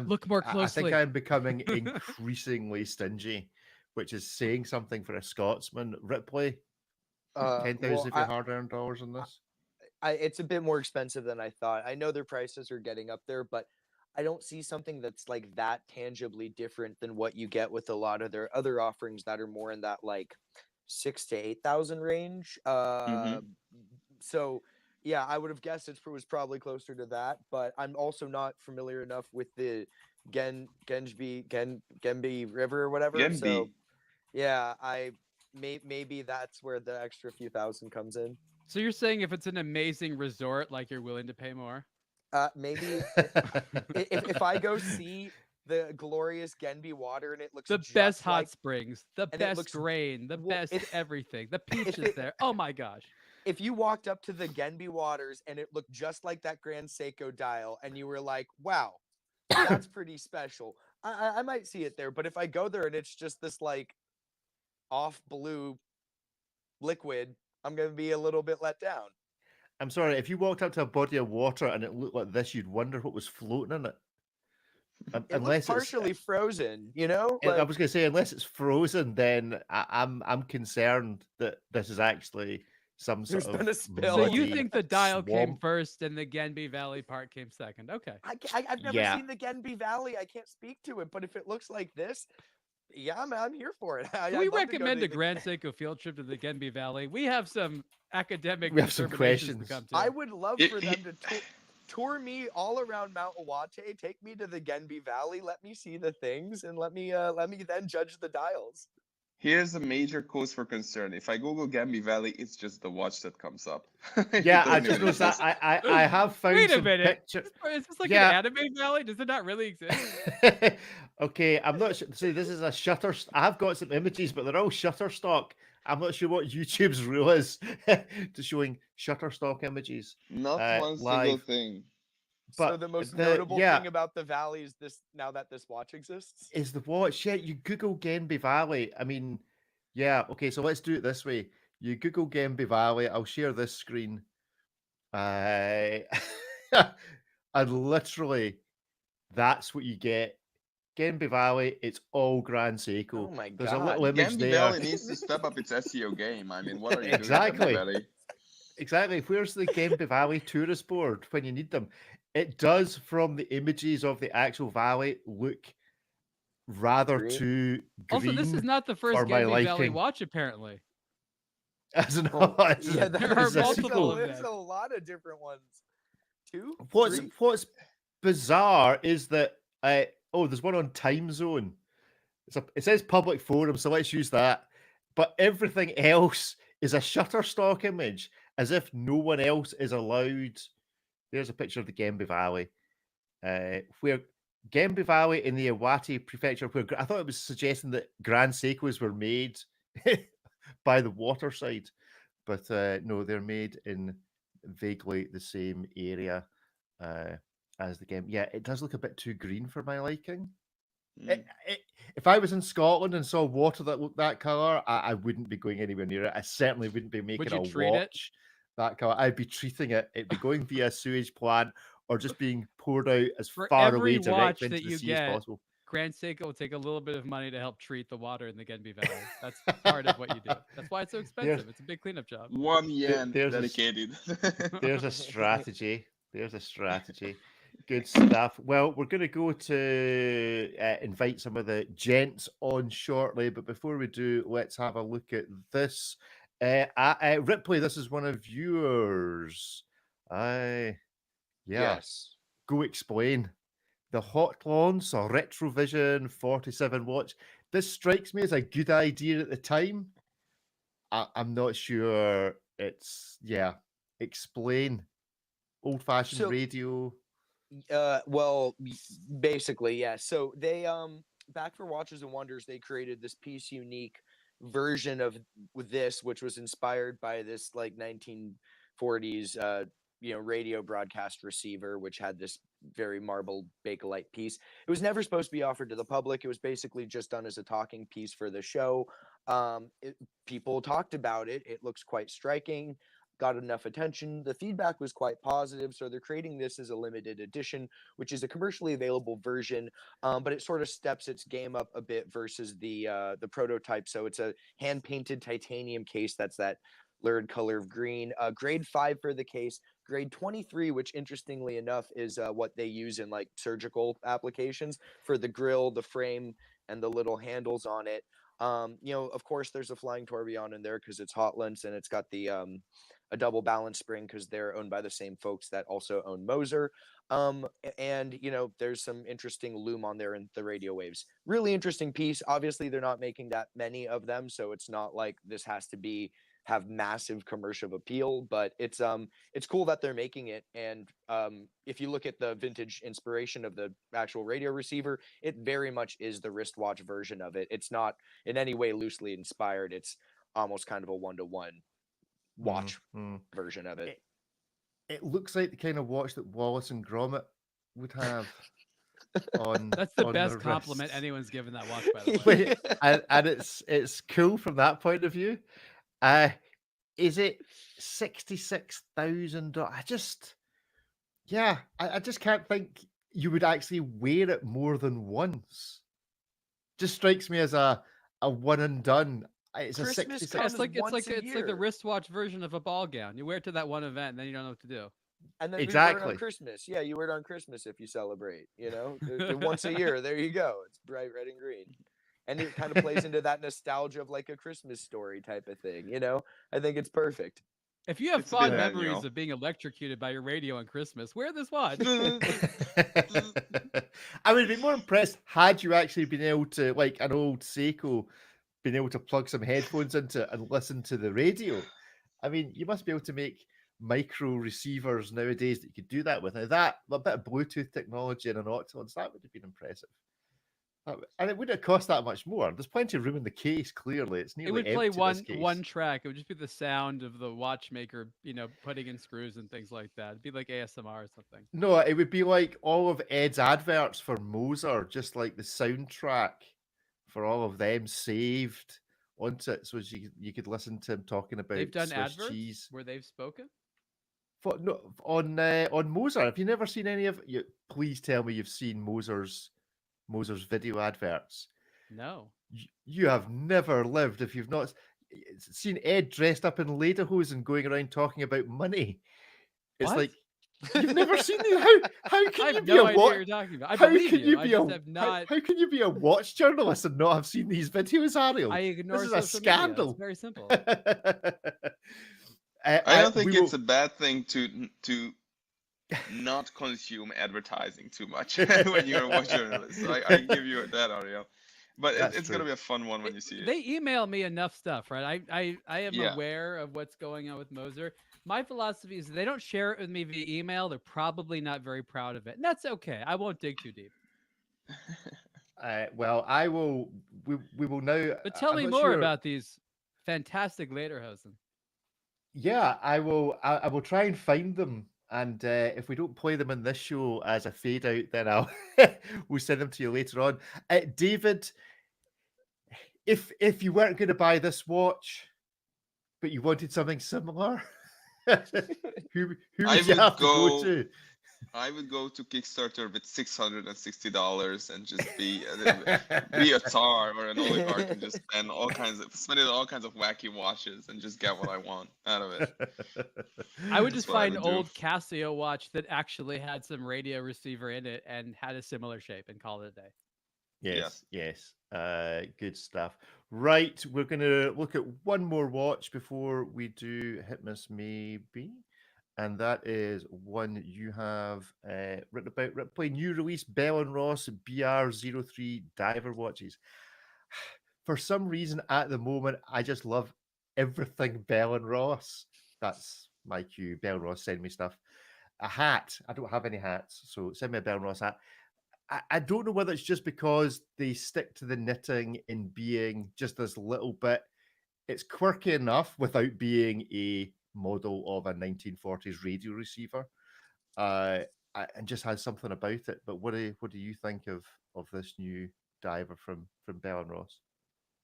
Look more I closely. think I'm becoming increasingly stingy, which is saying something for a Scotsman. Ripley, 10,000 well, of your hard-earned dollars in this. it's a bit more expensive than I thought. I know their prices are getting up there, but I don't see something that's like that tangibly different than what you get with a lot of their other offerings that are more in that like 6,000 to 8,000 range. So yeah, I would have guessed it was probably closer to that, but I'm also not familiar enough with the Genbi River or whatever. Genbi. So yeah, maybe that's where the extra few thousand comes in. So you're saying if it's an amazing resort, like you're willing to pay more? Maybe if I go see the glorious Genbi water and it looks The just best hot like, springs, the and it best looks- grain, the well, best if- everything. The peaches there. Oh my gosh. if you walked up to the Genbi waters and it looked just like that Grand Seiko dial and you were like, wow, that's pretty special, I might see it there. But if I go there and it's just this like off blue liquid, I'm gonna be a little bit let down. I'm sorry, if you walked up to a body of water and it looked like this, you'd wonder what was floating in it. It Unless looks partially frozen, you know. I was going to say, unless it's frozen, then I'm concerned that this is actually some sort There's of been a spill. So you muddy think the dial came swamp. first and the Genbi Valley part came second? Okay. I've never Yeah. seen the Genbi Valley. I can't speak to it, but if it looks like this, yeah, I'm here for it. Can we recommend a Grand Seiko field trip to the Genbi Valley? We have some academic We have some determinations to questions. come to. I would love for them to. tour me all around Mount Iwate. Take me to the Genbi Valley. Let me see the things, and let me then judge the dials. Here's a major cause for concern. If I Google Gambi Valley, it's just the watch that comes up. Yeah, It I doesn't just even noticed that. exist. I have found Wait a some minute. pictures. Is this like Yeah. an anime valley? Does it not really exist? Okay, I'm not sure. See, this is a shutter. I've got some images, but they're all Shutterstock. I'm not sure what YouTube's rule is to showing Shutterstock images Not one single live. thing. So But the most notable yeah, thing about the valley is this: now that this watch exists. is the watch. Yeah, you Google Genbi Valley. I mean, yeah. Okay, so let's do it this way. You Google Genbi Valley. I'll share this screen. And literally, that's what you get. Genbi Valley, it's all Grand Seiko. Oh my There's a God. little image Gambi there. Valley needs to step up its SEO game. I mean, what are you doing, Exactly. Gambi Valley? Exactly. Where's the Genbi Valley tourist board when you need them? It does, from the images of the actual valley, look rather Green? too green. Also, this is not the first for my Genbi Valley liking. watch, apparently. As an Oh, as yeah, a- There are as a multiple sequel. of there's them. a lot of different ones. Two? What's Three? bizarre is that there's one on Time Zone. It says public forum, so let's use that. But everything else is a Shutterstock image, as if no one else is allowed. There's a picture of the Genbi Valley, where Genbi Valley in the Iwate Prefecture, where I thought it was suggesting that Grand Seikos were made by the waterside, but no, they're made in vaguely the same area as the Genbi. Yeah, it does look a bit too green for my liking. Mm. If I was in Scotland and saw water that looked that color, I wouldn't be going anywhere near it. I certainly wouldn't be making you a treat it? watch that color. I'd be treating it. It'd be going via a sewage plant or just being poured out as For far every away watch directly into that the you sea as get, possible. Grand Seiko will take a little bit of money to help treat the water in the Genbi Valley. That's part of what you do. That's why it's so expensive. It's a big cleanup job. 1 yen there's a- dedicated. There's a strategy. There's a strategy. Good stuff. Well, we're going to go to invite some of the gents on shortly, but before we do, let's have a look at this. Ripley, this is one of yours. Yeah. Yes. Go explain. The Hot Launch or Retrovision 47 watch. This strikes me as a good idea at the time. I'm not sure it's, explain. Old-fashioned So- radio. Well, basically, yeah. So they back for Watches and Wonders, they created this piece unique version of this, which was inspired by this like 1940s radio broadcast receiver, which had this very marble bakelite piece. It was never supposed to be offered to the public. It was basically just done as a talking piece for the show. People talked about it. It looks quite striking. Got enough attention. The feedback was quite positive, so they're creating this as a limited edition, which is a commercially available version, but it sort of steps its game up a bit versus the prototype. So it's a hand painted titanium case that's that lurid color of green. Grade 5 for the case. Grade 23, which interestingly enough is what they use in like surgical applications for the grill, the frame, and the little handles on it. Of course, there's a flying tourbillon in there because it's Hotlands, and it's got the a double balance spring because they're owned by the same folks that also own Moser. And there's some interesting loom on there in the radio waves. Really interesting piece. Obviously, they're not making that many of them, so it's not like this has to have massive commercial appeal, but it's cool that they're making it. And if you look at the vintage inspiration of the actual radio receiver, it very much is the wristwatch version of it. It's not in any way loosely inspired. It's almost kind of a one-to-one watch version of it. It looks like the kind of watch that Wallace and Gromit would have on. That's the on best their compliment wrists. anyone's given that watch, by the way. and it's cool from that point of view. Is it $66,000? I just can't think you would actually wear it more than once. Just strikes me as a one and done. It's Christmas a 66. comes It's like the year. wristwatch version of a ball gown. You wear it to that one event, and then you don't know what to do. And then you wear it Exactly. on Christmas. Yeah, you wear it on Christmas if you celebrate. Once a year. There you go. It's bright red and green, and it kind of plays into that nostalgia of like a Christmas story type of thing. I think it's perfect. If you have It's a bit fond annual. memories of being electrocuted by your radio on Christmas, wear this watch. I would be more impressed had you actually been able to, like an old Seiko, been able to plug some headphones into it and listen to the radio. I mean, you must be able to make micro receivers nowadays that you could do that with. Now that a bit of Bluetooth technology and an Octons, that would have been impressive. And it wouldn't have cost that much more. There's plenty of room in the case. Clearly, it's It nearly would play empty. This case. one track. It would just be the sound of the watchmaker, putting in screws and things like that. It'd be like ASMR or something. No, it would be like all of Ed's adverts for Moser, just like the soundtrack for all of them saved onto it, so you could listen to him talking about They've done Swiss adverts cheese. where they've spoken. No, on Moser. Have you never seen any of you? Please tell me you've seen Moser's video adverts. No. You have never lived if you've not seen Ed dressed up in lederhosen going around talking about money. It's What? like you've never seen these. How I can you have be no a idea what watch? you're talking about. I How believe can you I be just a have not. how can you be a watch journalist and not have seen these videos, Ariel? I ignore This is a social media. scandal. It's very simple. I don't think we it's will- a bad thing to not consume advertising too much when you're a watch journalist. So I give you that, Ariel. But That's it's true. gonna be a fun one when you see it. They email me enough stuff, right? I am Yeah. aware of what's going on with Moser. My philosophy is if they don't share it with me via email, they're probably not very proud of it. And that's okay. I won't dig too deep. Well, I will. We will now. But tell I'm me not more sure- about these fantastic lederhosen. Yeah, I will. I will try and find them, and if we don't play them in this show as a fade out, then I'll we'll send them to you later on. David, if you weren't going to buy this watch, but you wanted something similar, who I would you would have to go go- to? I would go to Kickstarter with $660 and just be a tsar or an oligarch and just spend it on all kinds of wacky watches and just get what I want out of it. I would That's just what I find an would do. old Casio watch that actually had some radio receiver in it and had a similar shape and call it a day. Yes. Good stuff. Right, we're going to look at one more watch before we do hit miss maybe, and that is one you have written about. Ripley, new release Bell and Ross BR03 diver watches. For some reason, at the moment, I just love everything Bell and Ross. That's my cue. Bell and Ross send me stuff. A hat. I don't have any hats, so send me a Bell and Ross hat. I don't know whether it's just because they stick to the knitting in being just this little bit. It's quirky enough without being a model of a 1940s radio receiver, and just has something about it. But what do you think of this new diver from Bell and Ross?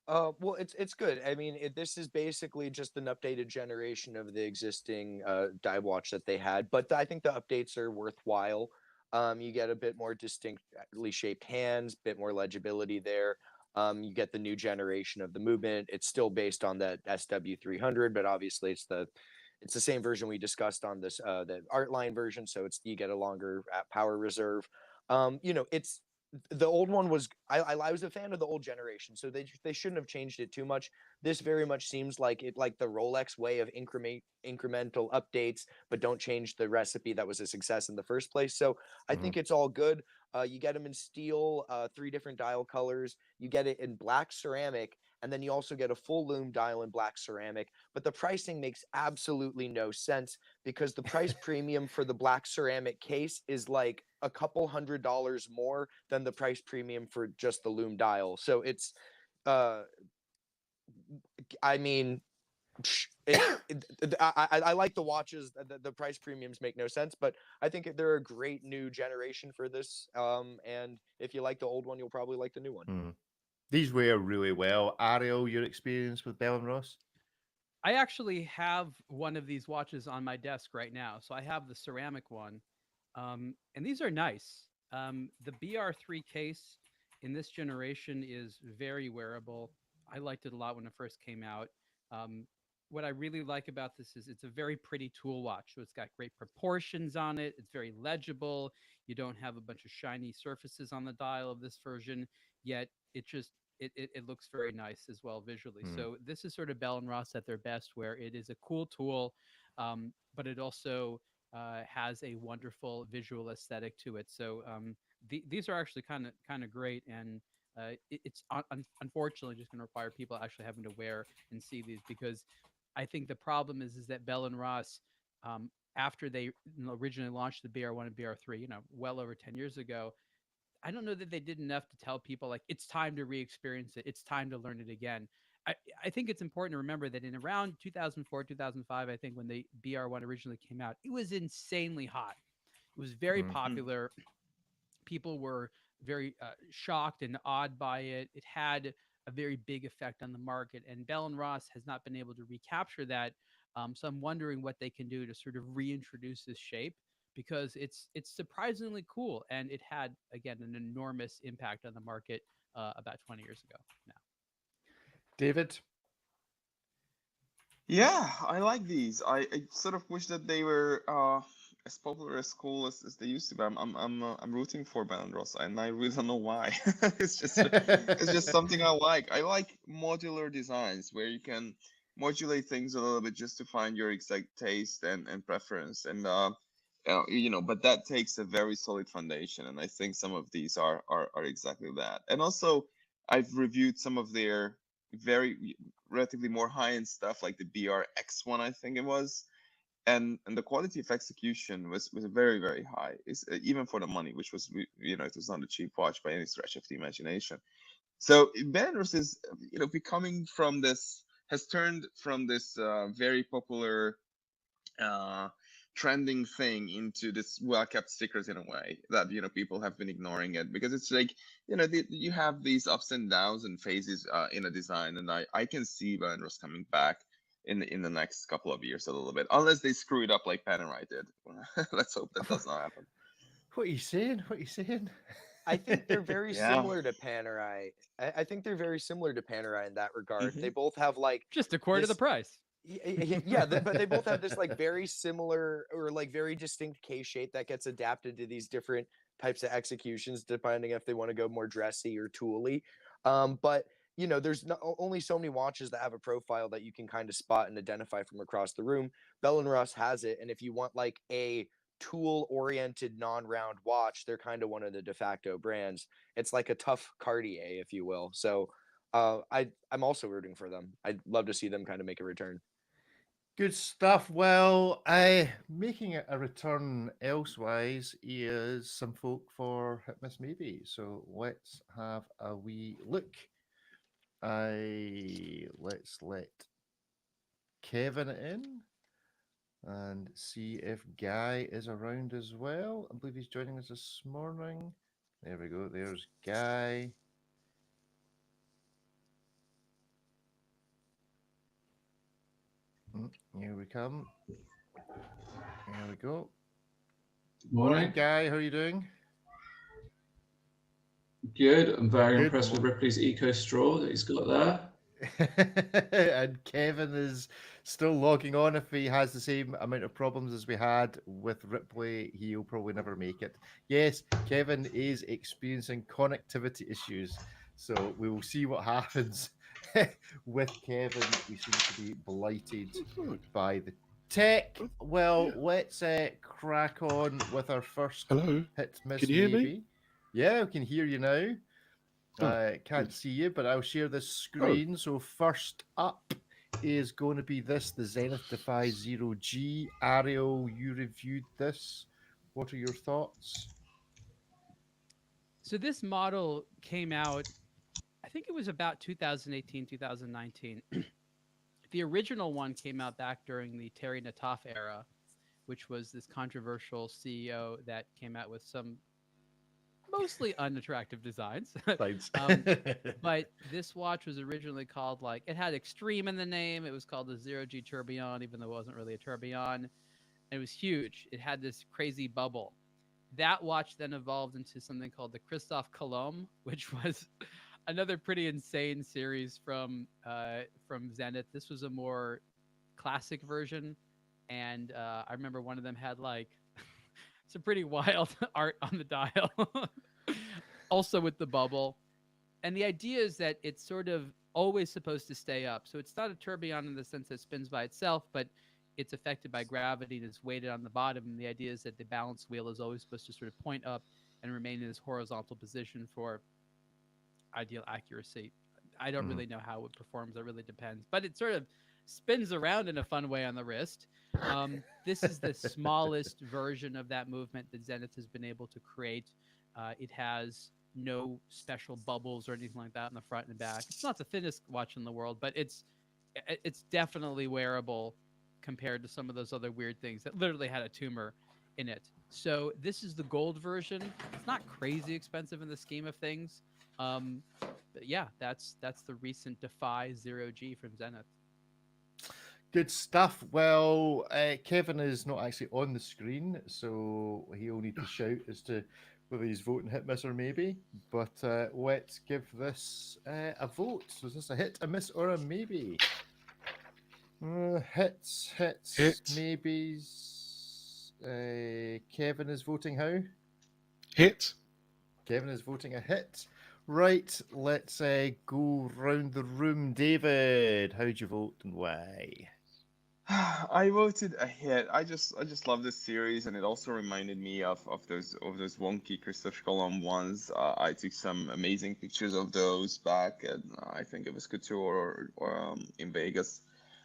Well, it's good. I mean, this is basically just an updated generation of the existing dive watch that they had, but I think the updates are worthwhile. You get a bit more distinctly shaped hands, bit more legibility there. You get the new generation of the movement. It's still based on that SW300, but obviously it's the same version we discussed on this the Artline version. So you get a longer power reserve. It's the old one was I was a fan of the old generation, so they shouldn't have changed it too much. This very much seems like the Rolex way of incremental updates, but don't change the recipe that was a success in the first place. So I think it's all good. You get them in steel, 3 different dial colors. You get it in black ceramic, and then you also get a full lume dial in black ceramic. But the pricing makes absolutely no sense because the price premium for the black ceramic case is like a couple $100 more than the price premium for just the lume dial. So it's, I mean, I like the watches. The price premiums make no sense, but I think they're a great new generation for this. And if you like the old one, you'll probably like the new one. These wear really well. Ariel, your experience with Bell and Ross? I actually have one of these watches on my desk right now. So I have the ceramic one. And these are nice. The BR3 case in this generation is very wearable. I liked it a lot when it first came out. What I really like about this is it's a very pretty tool watch. So it's got great proportions on it. It's very legible. You don't have a bunch of shiny surfaces on the dial of this version, yet it looks very nice as well visually. So this is sort of Bell and Ross at their best, where it is a cool tool. but it also has a wonderful visual aesthetic to it. So these are actually kind of great, and it's unfortunately just going to require people actually having to wear and see these, because I think the problem is that Bell and Ross, after they originally launched the BR1 and BR3, well over 10 years ago, I don't know that they did enough to tell people like it's time to re-experience it. It's time to learn it again. I think it's important to remember that in around 2004, 2005, I think when the BR1 originally came out, it was insanely hot. It was very popular. People were very shocked and awed by it. It had a very big effect on the market, and Bell and Ross has not been able to recapture that. So I'm wondering what they can do to sort of reintroduce this shape, because it's surprisingly cool, and it had again an enormous impact on the market about 20 years ago now. David? Yeah, I like these. I sort of wish that they were as popular as cool as they used to be. I'm rooting for Bell and Ross, and I really don't know why. It's just something I like. I like modular designs where you can modulate things a little bit just to find your exact taste and preference. And but that takes a very solid foundation, and I think some of these are exactly that. And also, I've reviewed some of their very relatively more high-end stuff, like the BRX one, I think it was, and the quality of execution was very, very high. It's even for the money, which was it was not a cheap watch by any stretch of the imagination. So Benrus is becoming from this has turned from this very popular trending thing into this well-kept secret in a way that people have been ignoring it, because it's like you have these ups and downs and phases in a design, and I can see Benrus coming back in the next couple of years a little bit, unless they screw it up like Panerai did. Let's hope that does not happen. What are you saying? What are you saying? I think they're very Yeah. similar to Panerai. I think they're very similar to Panerai in that regard. They both have like Just a quarter of the this- price. yeah, but they both have this like very similar or like very distinct case shape that gets adapted to these different types of executions, depending if they want to go more dressy or tooly. But there's only so many watches that have a profile that you can kind of spot and identify from across the room. Bell and Ross has it, and if you want like a tool-oriented non-round watch, they're kind of one of the de facto brands. It's like a tough Cartier, if you will. So I'm also rooting for them. I'd love to see them kind of make a return. Good stuff. Well, making a return elsewise is some folk for Hit Miss Maybe. So let's have a wee look. Let's let Kevin in and see if Guy is around as well. I believe he's joining us this morning. There we go. There's Guy. Here we come. Here we go. Morning. Guy. How are you doing? Good. I'm very Good impressed with Ripley's Eco Straw that he's got there. And Kevin is still logging on. If he has the same amount of problems as we had with Ripley, he'll probably never make it. Yes, Kevin is experiencing connectivity issues. So we will see what happens with Kevin. We seem to be blighted by the tech. Well, let's crack on with our first hit miss. Can you hear maybe. me? Yeah, we can hear you now. Oh, Can't see you, but I'll share this screen. So first up is going to be the Zenith Defy 0G. Ariel, you reviewed this. What are your thoughts? So this model came out, I think it was about 2018, 2019. The original one came out back during the Terry Nataf era, which was this controversial CEO that came out with some mostly unattractive designs. But this watch was originally called, like, it had Extreme in the name. It was called the 0G Tourbillon, even though it wasn't really a tourbillon. It was huge. It had this crazy bubble. That watch then evolved into something called the Christophe Colomb, which was another pretty insane series from Zenith. This was a more classic version, and I remember one of them had like some pretty wild art on the dial, also with the bubble. And the idea is that it's sort of always supposed to stay up. So it's not a tourbillon in the sense that it spins by itself, but it's affected by gravity and it's weighted on the bottom. And the idea is that the balance wheel is always supposed to sort of point up and remain in this horizontal position for ideal accuracy. I don't really know how it performs. It really depends. But it sort of spins around in a fun way on the wrist. This is the smallest version of that movement that Zenith has been able to create. It has no special bubbles or anything like that in the front and back. It's not the thinnest watch in the world, but it's definitely wearable compared to some of those other weird things that literally had a tumor in it. So this is the gold version. It's not crazy expensive in the scheme of things. But yeah, that's the recent Defy Zero G from Zenith. Good stuff. Well, Kevin is not actually on the screen, so he'll need to shout as to whether he's voting hit, miss, or maybe. But let's give this a vote. So is this a hit, a miss, or a maybe? Hits, Hit. maybes. Kevin is voting how? Hit. Kevin is voting a hit. Right, let's go round the room. David, how'd you vote and why? I voted a hit. I just love this series, and it also reminded me of those wonky Christopher Colomb ones. I took some amazing pictures of those back, and I think it was Couture or in Vegas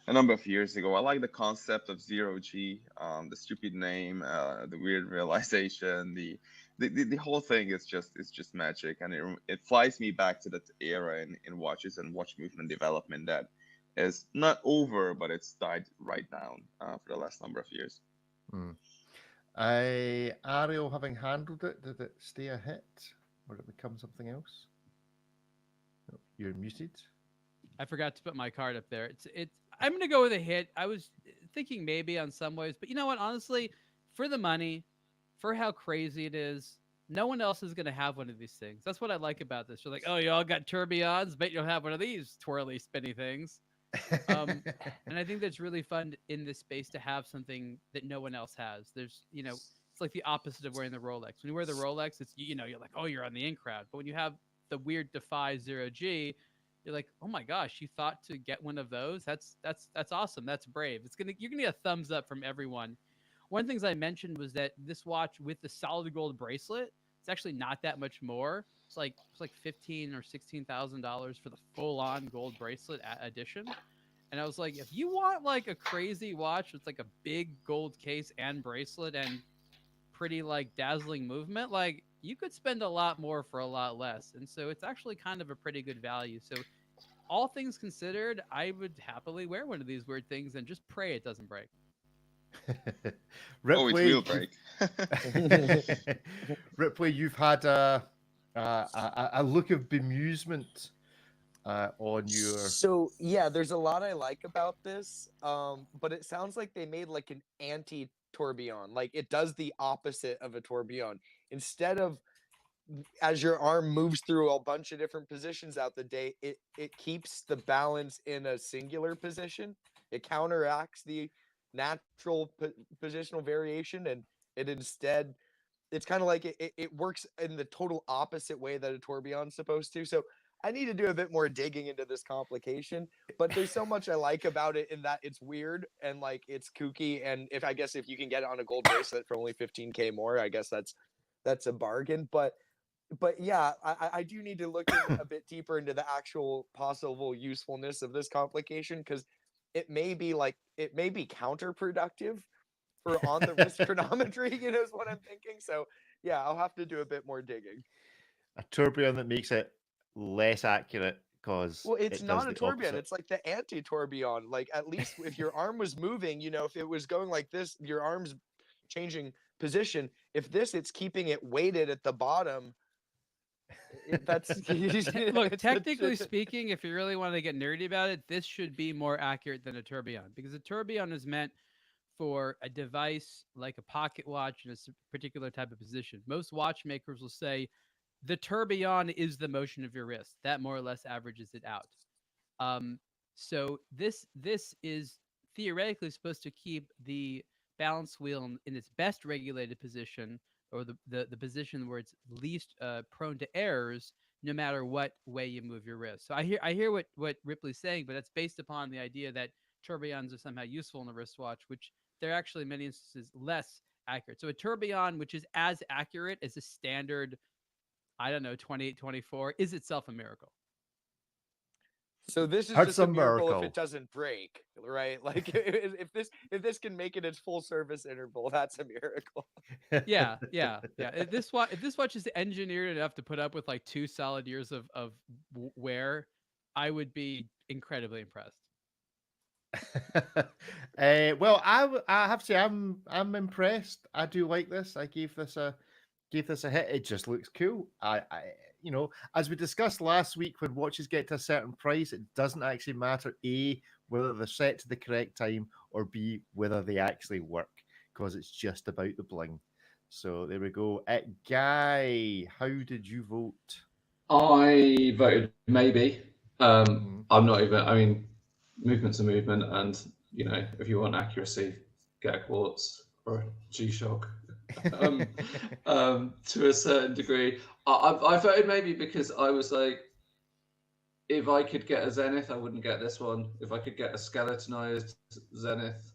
a number of years ago. I like the concept of Zero G, the stupid name, the weird realization, the whole thing is just magic, and it flies me back to that era in watches and watch movement development that is not over, but it's died right down for the last number of years. Ariel, having handled it, did it stay a hit or did it become something else? No, you're muted. I forgot to put my card up there. I'm gonna go with a hit. I was thinking maybe on some ways, but you know what? Honestly, for the money, for how crazy it is, no one else is gonna have one of these things. That's what I like about this. You're like, oh, you all got tourbillons, bet you'll have one of these twirly, spinny things. And I think that's really fun in this space to have something that no one else has. There's, it's like the opposite of wearing the Rolex. When you wear the Rolex, it's, you're like, oh, you're on the in crowd. But when you have the weird Defy Zero G, you're like, oh my gosh, you thought to get one of those? That's awesome. That's brave. You're gonna get a thumbs up from everyone. One of the things I mentioned was that this watch with the solid gold bracelet, it's actually not that much more. It's like $15,000 or $16,000 for the full-on gold bracelet edition. And I was like, if you want like a crazy watch with like a big gold case and bracelet and pretty like dazzling movement, like you could spend a lot more for a lot less. And so it's actually kind of a pretty good value. So all things considered, I would happily wear one of these weird things and just pray it doesn't break. Oh, it will break. Ripley, you've had a look of bemusement on your. So yeah, there's a lot I like about this, but it sounds like they made like an anti-tourbillon. Like it does the opposite of a tourbillon. Instead of as your arm moves through a bunch of different positions out the day, it keeps the balance in a singular position. It counteracts the natural positional variation, and it's kind of like it works in the total opposite way that a tourbillon's supposed to. So I need to do a bit more digging into this complication, but there's so much I like about it in that it's weird and like it's kooky. And if you can get it on a gold bracelet for only 15K more, I guess that's a bargain. But yeah, I do need to look a bit deeper into the actual possible usefulness of this complication, because it may be counterproductive for on the wrist chronometry, is what I'm thinking. So yeah, I'll have to do a bit more digging. A tourbillon that makes it less accurate because it's not a tourbillon. It's like the anti-tourbillon. Like at least if your arm was moving, if it was going like this, your arm's changing position. If it's keeping it weighted at the bottom. That's look, technically speaking, if you really want to get nerdy about it, this should be more accurate than a tourbillon, because a tourbillon is meant for a device like a pocket watch in a particular type of position. Most watchmakers will say the tourbillon is the motion of your wrist. That more or less averages it out. So this is theoretically supposed to keep the balance wheel in its best regulated position, or the position where it's least prone to errors, no matter what way you move your wrist. So I hear what Ripley's saying, but it's based upon the idea that tourbillons are somehow useful in a wristwatch, which they're actually in many instances less accurate. So a tourbillon, which is as accurate as a standard, I don't know, 2824, is itself a miracle. So this is Heard just a some miracle if miracle. it doesn't break, right? Like if this can make it its full service interval, that's a miracle. Yeah. If this watch is engineered enough to put up with like 2 solid years of wear, I would be incredibly impressed. Well, I have to say I'm impressed. I do like this. I gave this a hit. It just looks cool. You know, as we discussed last week, when watches get to a certain price, it doesn't actually matter A, whether they're set to the correct time, or B, whether they actually work, because it's just about the bling. So there we go. Guy, how did you vote? I voted maybe. Mhm. I'm not even. I mean, movement's a movement, and you know, if you want accuracy, get a quartz or a G-Shock. To a certain degree, I voted maybe because I was like, if I could get a Zenith, I wouldn't get this one. If I could get a skeletonized Zenith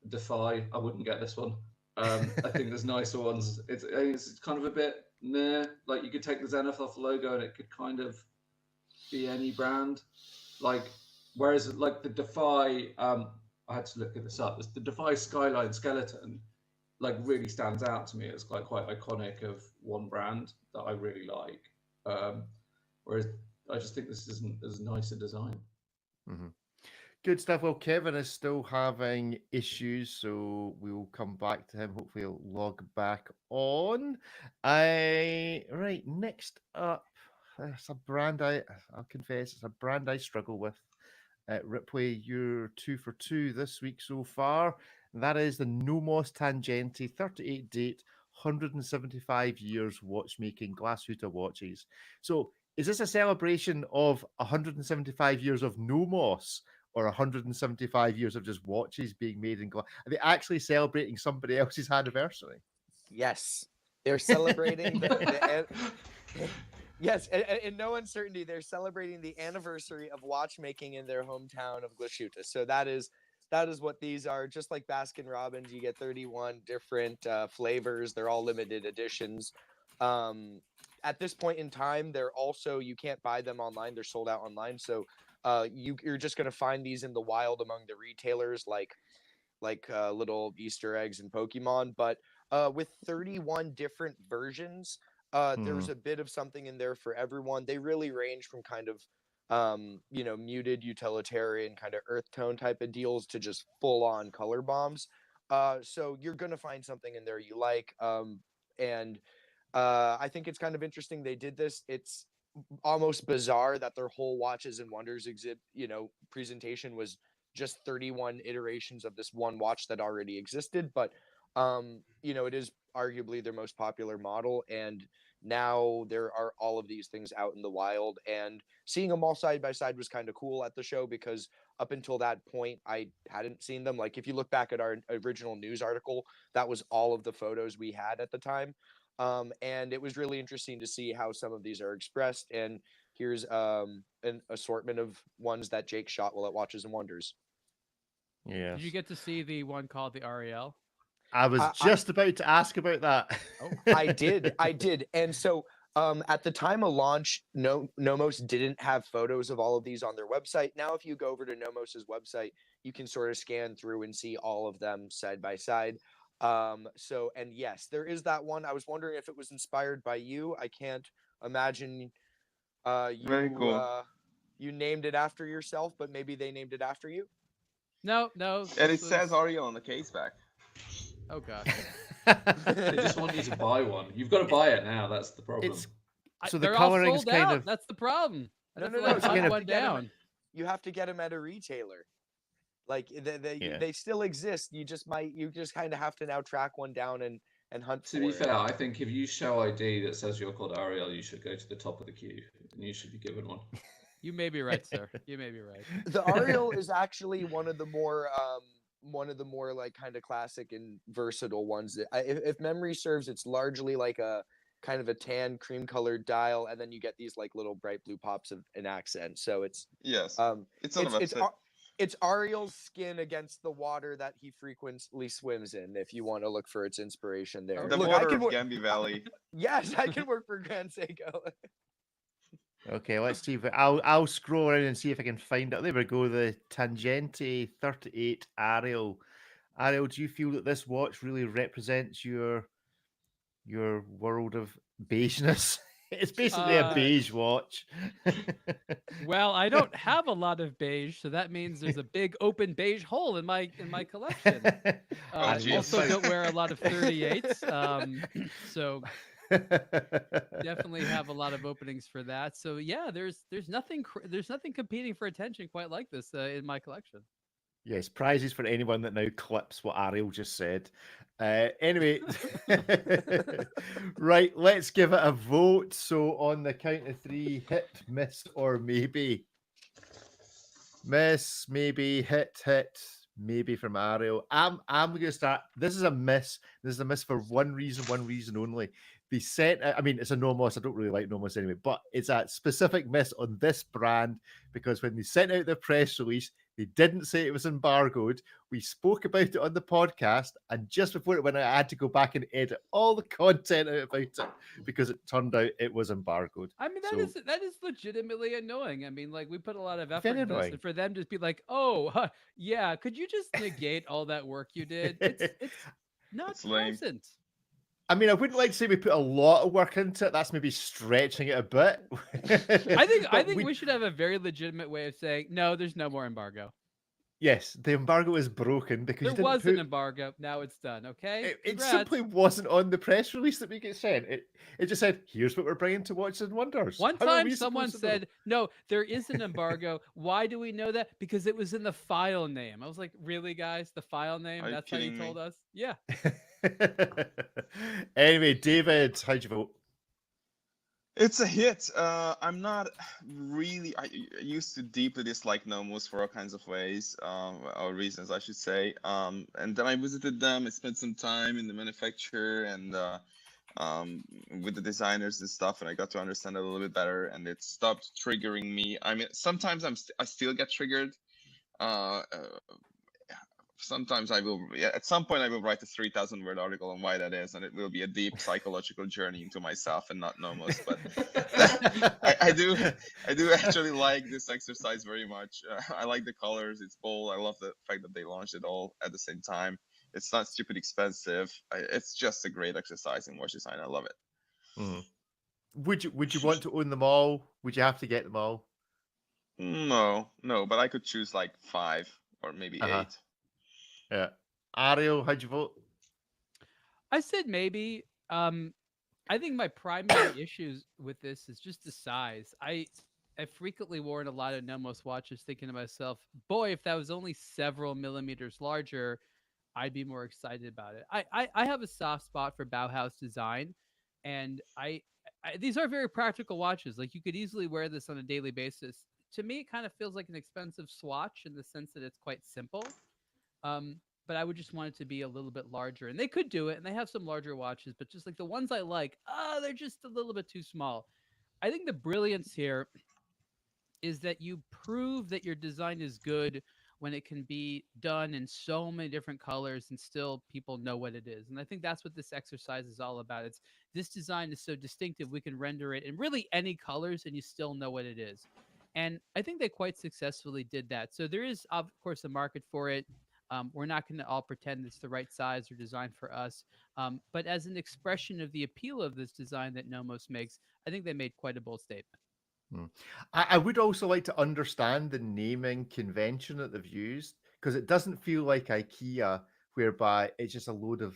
Defy, I wouldn't get this one. I think there's nicer ones. It's kind of a bit nah. Like you could take the Zenith off the logo and it could kind of be any brand. Like whereas like the Defy, I had to look at this up. The Defy Skyline skeleton like really stands out to me as quite iconic of one brand that I really like. Whereas I just think this isn't as nice a design. Mm-hmm. Good stuff. Well, Kevin is still having issues, so we'll come back to him. Hopefully, he'll log back on. Right, next up, it's a brand I'll confess, it's a brand I struggle with. Ripley, you're 2 for 2 this week so far. That is the Nomos Tangenti 38 date, 175 years watchmaking Glashütte watches. So, is this a celebration of 175 years of Nomos, or 175 years of just watches being made in glass? Are they actually celebrating somebody else's anniversary? Yes, they're celebrating yes, in no uncertainty, they're celebrating the anniversary of watchmaking in their hometown of Glashütte. So that is what these are. Just like Baskin Robbins, you get 31 different flavors. They're all limited editions. At this point in time, they're also, you can't buy them online. They're sold out online. So you're just going to find these in the wild among the retailers, like little Easter eggs in Pokemon. But with 31 different versions, there's a bit of something in there for everyone. They really range from kind of muted utilitarian kind of earth tone type of deals to just full on color bombs. So you're gonna find something in there you like. And I think it's kind of interesting they did this. It's almost bizarre that their whole Watches and Wonders presentation was just 31 iterations of this one watch that already existed. But it is arguably their most popular model, and now there are all of these things out in the wild, and seeing them all side by side was kind of cool at the show, because up until that point I hadn't seen them. Like if you look back at our original news article, that was all of the photos we had at the time. And it was really interesting to see how some of these are expressed, and here's an assortment of ones that Jake shot while at Watches and Wonders. Yeah. Did you get to see the one called the REL? I was just about to ask about that. Oh, I did. And so at the time of launch, Nomos didn't have photos of all of these on their website. Now, if you go over to Nomos's website, you can sort of scan through and see all of them side by side. And yes, there is that one. I was wondering if it was inspired by you. I can't imagine Very cool. you named it after yourself, but maybe they named it after you. No. And it says Ariel on the case back. Oh gosh. They just want you to buy one. You've got to buy it now. That's the problem. So the They're all coloring's sold kind out. of That's the problem. No. it's kind of- one down. You have to get them at a retailer. Like they still exist. You just kind of have to now track one down and hunt for it. To be fair, I think if you show ID that says you're called Ariel, you should go to the top of the queue and you should be given one. You may be right, sir. You may be right. The Ariel is actually one of the more like kind of classic and versatile ones. If memory serves, it's largely like a kind of a tan cream colored dial, and then you get these like little bright blue pops of an accent. So it's Yes. It's on the website. It's Ariel's skin against the water that he frequently swims in. If you want to look for its inspiration there. The Look, I water can of work. Gambi Valley. Yes, I can work for Grand Seiko. Okay, let's see if I'll scroll around and see if I can find it. There we go. The Tangente 38 Ariel. Ariel, do you feel that this watch really represents your world of beigeness? It's basically a beige watch. Well, I don't have a lot of beige, so that means there's a big open beige hole in my collection. I geez. also don't wear a lot of 38s, so definitely have a lot of openings for that. So yeah, there's nothing competing for attention quite like this in my collection. Yes, prizes for anyone that now clips what Ariel just said. Anyway, right, let's give it a vote. So on the count of 3, hit, miss, or maybe. Miss, maybe, hit, maybe from Ariel. I'm gonna start. This is a miss. This is a miss for one reason only. They sent. I mean, it's a Nomos. I don't really like Nomos anyway, but it's a specific miss on this brand because when they sent out the press release, they didn't say it was embargoed. We spoke about it on the podcast, and just before it went out, I had to go back and edit all the content out about it because it turned out it was embargoed. I mean, that is legitimately annoying. I mean, like we put a lot of effort Very in this, annoying. and for them to just be like, "Oh, yeah, could you just negate all that work you did?" It's not It's lame. pleasant. I mean, I wouldn't like to say we put a lot of work into it. That's maybe stretching it a bit. I think But we should have a very legitimate way of saying no. There's no more embargo. yes, the embargo is broken because There you didn't was put an embargo. Now it's done. Okay. it Congrats. simply wasn't on the press release that we get sent. It just said, "Here's what we're bringing to Watches and Wonders." One How are time we someone supposed to know? said, "No, there is an embargo." Why do we know that? Because it was in the file name. I was like, "Really, guys? The file name? Are you That's how you kidding told me? us?" Yeah. Anyway, David, how'd you vote? It's a hit. I'm not really. I used to deeply dislike Nomos for all kinds of ways, or reasons, I should say. And then I visited them. I spent some time in the manufacturer and with the designers and stuff, and I got to understand it a little bit better. And it stopped triggering me. I mean, sometimes I still get triggered. Sometimes I will, yeah, at some point I will write a 3,000-word article on why that is, and it will be a deep psychological journey into myself and not Nomos. But I do actually like this exercise very much. I like the colors. It's bold. I love the fact that they launched it all at the same time. It's not stupid expensive. It's just a great exercise in watch design. I love it. Mhm. Would you want to own them all? Would you have to get them all? No, but I could choose like 5 or maybe 8. Yeah. Ariel, how'd you vote? I said maybe. I think my primary issues with this is just the size. I've frequently worn a lot of Nomos watches thinking to myself, boy, if that was only several millimeters larger, I'd be more excited about it. I have a soft spot for Bauhaus design, and these are very practical watches. Like you could easily wear this on a daily basis. To me, it kind of feels like an expensive swatch in the sense that it's quite simple. But I would just want it to be a little bit larger. And they could do it, and they have some larger watches, but just like the ones I like, they're just a little bit too small. I think the brilliance here is that you prove that your design is good when it can be done in so many different colors and still people know what it is. And I think that's what this exercise is all about. It's this design is so distinctive, we can render it in really any colors and you still know what it is. And I think they quite successfully did that. So there is, of course, a market for it. We're not going to all pretend it's the right size or design for us. But as an expression of the appeal of this design that Nomos makes, I think they made quite a bold statement. I would also like to understand the naming convention that they've used because it doesn't feel like IKEA, whereby it's just a load of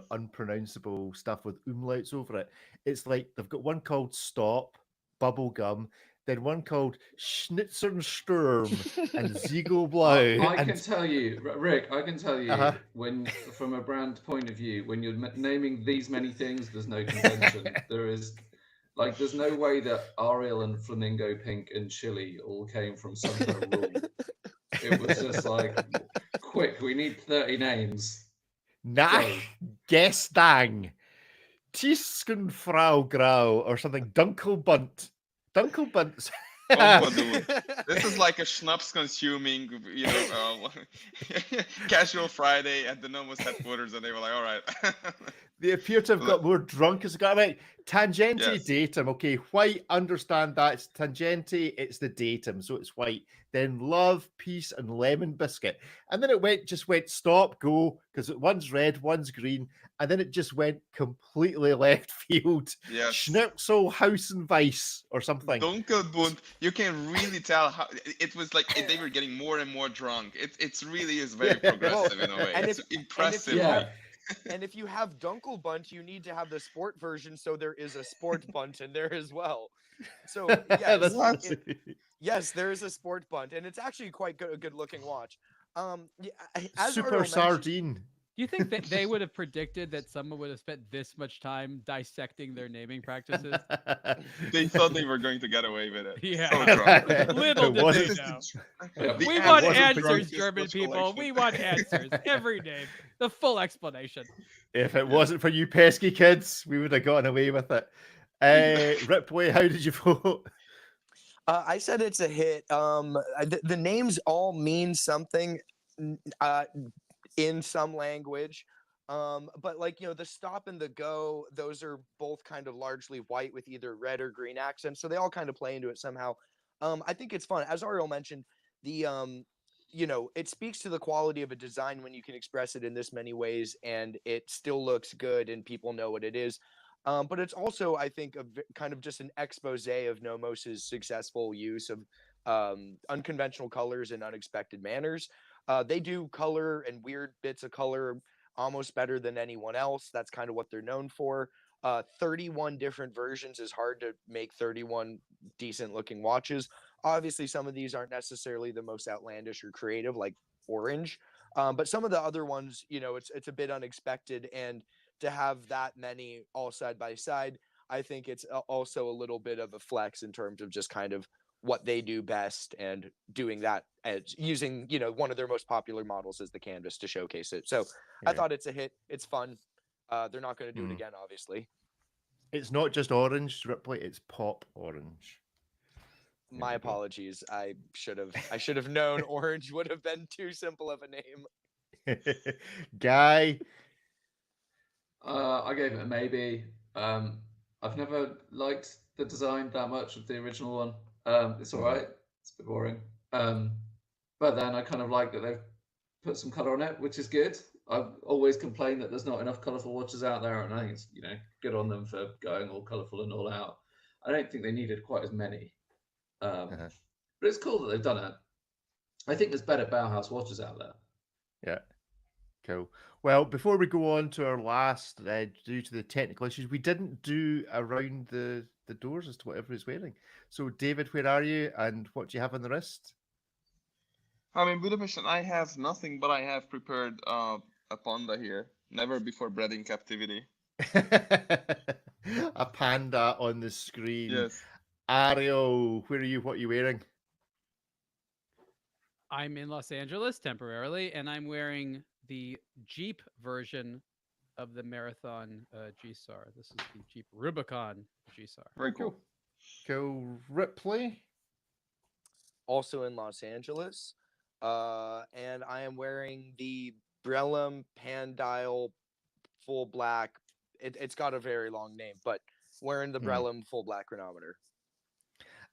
unpronounceable stuff with umlauts over it. It's like they've got one called Stop, Bubblegum, then one called Schnitzensturm and Ziegelblau. I can tell you, Rick, I can tell you, Uh-huh. when from a brand point of view, when you're naming these many things, there's no convention. There's no way that Ariel and Flamingo Pink and Chili all came from some kind of rule. It was just like, quick, we need 30 names. Nach Gestang, Tiefskenfrau Grau, or something. Dunkelbunt. Dunkelbunt. Pompadour. This is like a schnapps consuming, casual Friday at the Nomos headquarters, and they were like, all right. They appear to have got more drunk as a guy. Right, tangente Yes. datum. Okay, white, understand that. It's tangente, it's the datum, so it's white. Then love, peace, and lemon biscuit. And then it just went stop, go, because one's red, one's green, and then it just went completely left field. Yes. Schnitzel, House and Vice, or something. Dunkelbund. You can really tell how it was like they were getting more and more drunk. It really is very progressive in a way. and It's if- impressive. Yeah. And if you have Dunkelbunt, you need to have the sport version, so there is a sport bunt in there as well. So yes, What? yes, there is a sport bunt, and it's actually quite a good looking watch. As Super Ariel mentioned- sardine. Do you think that they would have predicted that someone would have spent this much time dissecting their naming practices? They thought they were going to get away with it. Yeah. So drunk. Little It did wasn't- they know. Yeah. The We ad want wasn't the answers, drunkest German watch people. collection. We want answers. Every name. The full explanation. If it wasn't for you pesky kids, we would have gotten away with it. Ripley, how did you vote? I said it's a hit. The names all mean something in some language. But the stop and the go, those are both kind of largely white with either red or green accents. So they all kind of play into it somehow. I think it's fun. As Ariel mentioned, it speaks to the quality of a design when you can express it in this many ways and it still looks good and people know what it is. But it's also, I think, kind of just an expose of Nomos's successful use of unconventional colors and unexpected manners. They do color and weird bits of color almost better than anyone else. That's kind of what they're known for. 31 different versions is hard to make 31 decent looking watches. Obviously, some of these aren't necessarily the most outlandish or creative, like Orange. But some of the other ones, it's a bit unexpected. And to have that many all side by side, I think it's also a little bit of a flex in terms of just kind of what they do best and doing that as using, one of their most popular models as the canvas to showcase it. So I thought it's a hit. It's fun. They're not going to do it again, obviously. It's not just orange, Ripley, it's pop orange. My apologies. I should have known Orange would have been too simple of a name. Guy. I gave it a maybe. I've never liked the design that much of the original one. It's all right. It's a bit boring. But then I kind of like that they've put some color on it, which is good. I've always complained that there's not enough colorful watches out there, and I think it's good on them for going all colorful and all out. I don't think they needed quite as many. But it's cool that they've done it. I think there's better Bauhaus watches out there. Yeah. Cool. Well, before we go on to our last, due to the technical issues, we didn't do around the doors as to what everybody's wearing. So, David, where are you and what do you have on the wrist? I'm in Budapest and I have nothing, but I have prepared a panda here. Never before bred in captivity. A panda on the screen. Yes. Ariel, where are you? What are you wearing? I'm in Los Angeles temporarily, and I'm wearing the Jeep version of the Marathon G-SAR. This is the Jeep Rubicon G-SAR. Very cool. Cool. Ripley. Also in Los Angeles. And I am wearing the Brellam Pandile full black. It's got a very long name, but wearing the Brellam full black chronometer.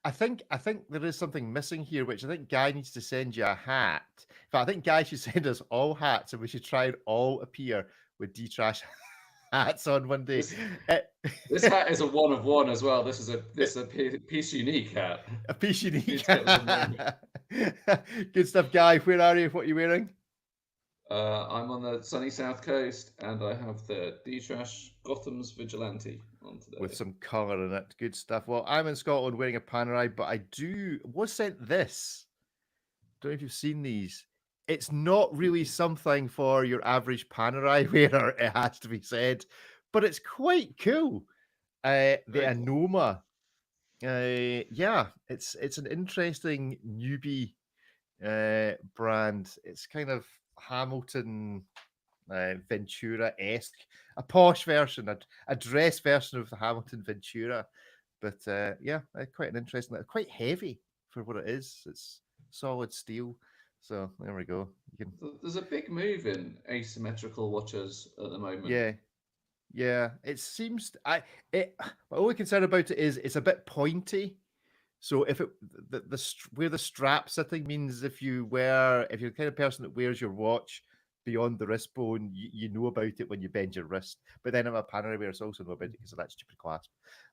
I think there is something missing here, which I think Guy needs to send you a hat. In fact, I think Guy should send us all hats, and we should try and all appear with D-Trash hats on one day. This hat is a one of one as well. This is a piece unique hat. A piece unique. Need to get this on Good stuff, Guy. Where are you? What are you wearing? I'm on the sunny south coast, and I have the D-Trash Gotham's Vigilante on today. With some colour in it. Good stuff. Well, I'm in Scotland wearing a Panerai, but I was sent this. Don't know if you've seen these. It's not really something for your average Panerai wearer, it has to be said, but it's quite cool. The Anoma. Yeah, it's an interesting newbie brand. It's kind of Hamilton Ventura-esque, a posh version, a dress version of the Hamilton Ventura. But yeah, quite an interesting, quite heavy for what it is. It's solid steel. So there we go. You can, There's a big move in asymmetrical watches at the moment. yeah, yeah. It seems my only concern about it is it's a bit pointy. So if it where the strap sitting means if you're the kind of person that wears your watch beyond the wrist bone, you know about it when you bend your wrist. But then I'm a Panerai wearers also know about it because of that stupid clasp.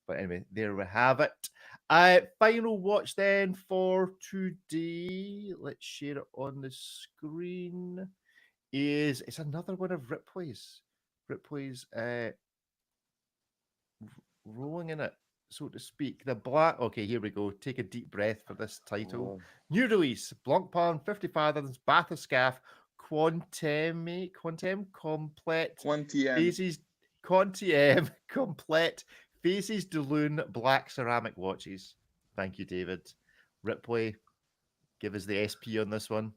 But anyway, there we have it. Final watch then for today. Let's share it on the screen. It's another one of Ripley's. Ripley's rolling in it, so to speak. The black. Okay, here we go. Take a deep breath for this title. New release: Blancpain 50 Fathoms Bathyscaphe Quantum Complete Quantiem. Phases Quantiem Complete Phases de Lune Black Ceramic Watches. Thank you, David. Ripley, give us the SP on this one.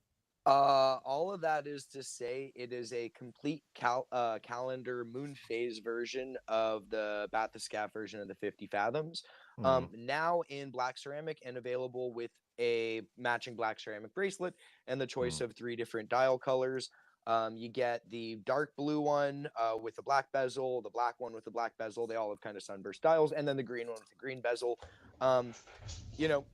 All of that is to say it is a complete calendar moon phase version of the Bathyscaphe version of the 50 Fathoms. Now in black ceramic and available with a matching black ceramic bracelet and the choice of 3 different dial colors. You get the dark blue one with the black bezel, the black one with the black bezel. They all have kind of sunburst dials, and then the green one with the green bezel.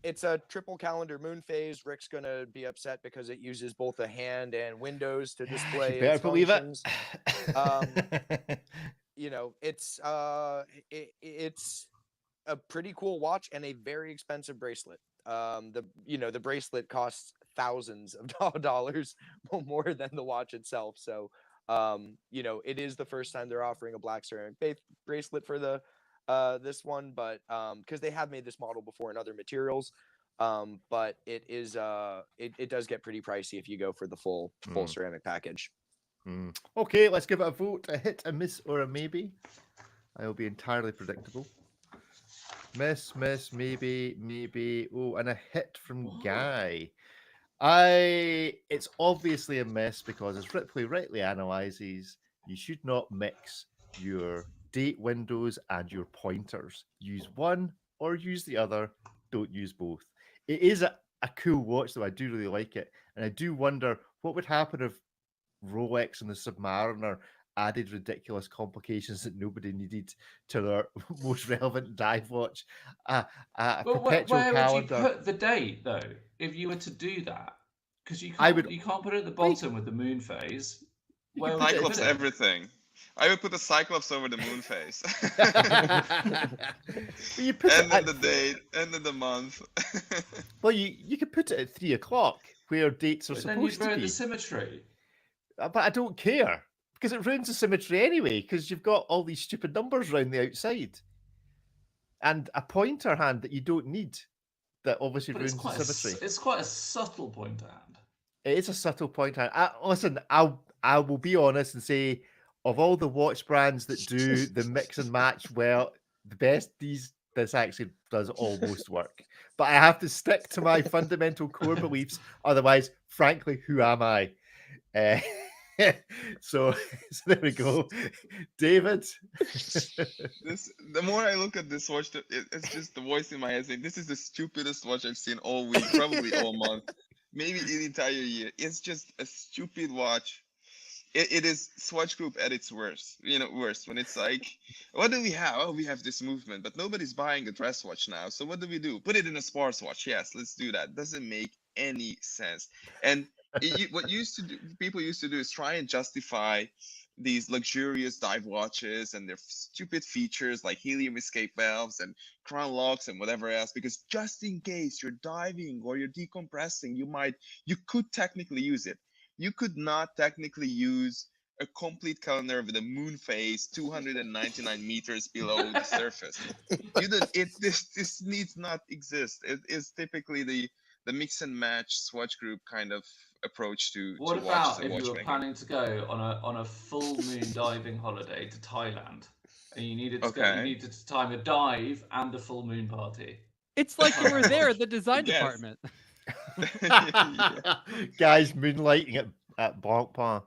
It's a triple calendar moon phase. Rick's gonna be upset because it uses both a hand and windows to display its functions. It's a pretty cool watch and a very expensive bracelet. The bracelet costs thousands of dollars more than the watch itself. So, it is the first time they're offering a black ceramic bracelet for the this one, but because they have made this model before in other materials, but it is it does get pretty pricey if you go for the full ceramic package. Okay, let's give it a vote: a hit, a miss, or a maybe. I'll be entirely predictable. Miss, maybe. Oh, and a hit from Guy. It's obviously a miss because, as Ripley rightly analyzes, you should not mix your date windows and your pointers. Use one or use the other. Don't use both. It is a cool watch, though. I do really like it, and I do wonder what would happen if Rolex and the Submariner added ridiculous complications that nobody needed to their most relevant dive watch. A perpetual where calendar. would you put the date though if you were to do that? Because you can't put it at the bottom with the moon phase. Where would you Cyclops put it? everything. I would put the Cyclops over the moon phase. You put and then it the date, and then the month. Well, you could put it at 3 o'clock where dates are But then supposed you'd to ruin be. the symmetry. But I don't care because it ruins the symmetry anyway because you've got all these stupid numbers around the outside and a pointer hand that you don't need that obviously But ruins the symmetry. It's quite a subtle pointer hand. It is a subtle pointer hand. Listen, I will be honest and say of all the watch brands that do the mix and match well, the best this actually does almost work. But I have to stick to my fundamental core beliefs. Otherwise, frankly, who am I? So there we go. David? The more I look at this watch, it's just the voice in my head saying, this is the stupidest watch I've seen all week, probably all month, maybe the entire year. It's just a stupid watch. It is Swatch Group at its worst. Worst when it's like, what do we have? Oh, we have this movement, but nobody's buying a dress watch now. So what do? Put it in a sports watch. Yes, let's do that. Doesn't make any sense. And what people used to do is try and justify these luxurious dive watches and their stupid features like helium escape valves and crown locks and whatever else, because just in case you're diving or you're decompressing, you could technically use it. You could not technically use a complete calendar with a moon phase 299 meters below the surface. This needs not exist. It is typically the mix and match Swatch Group kind of approach to What watches about and if you were watchmaking. planning to go on a full moon diving holiday to Thailand, and you needed to time a dive and a full moon party? It's like you were there at the design Yes. department. Guys moonlighting at Blancpain.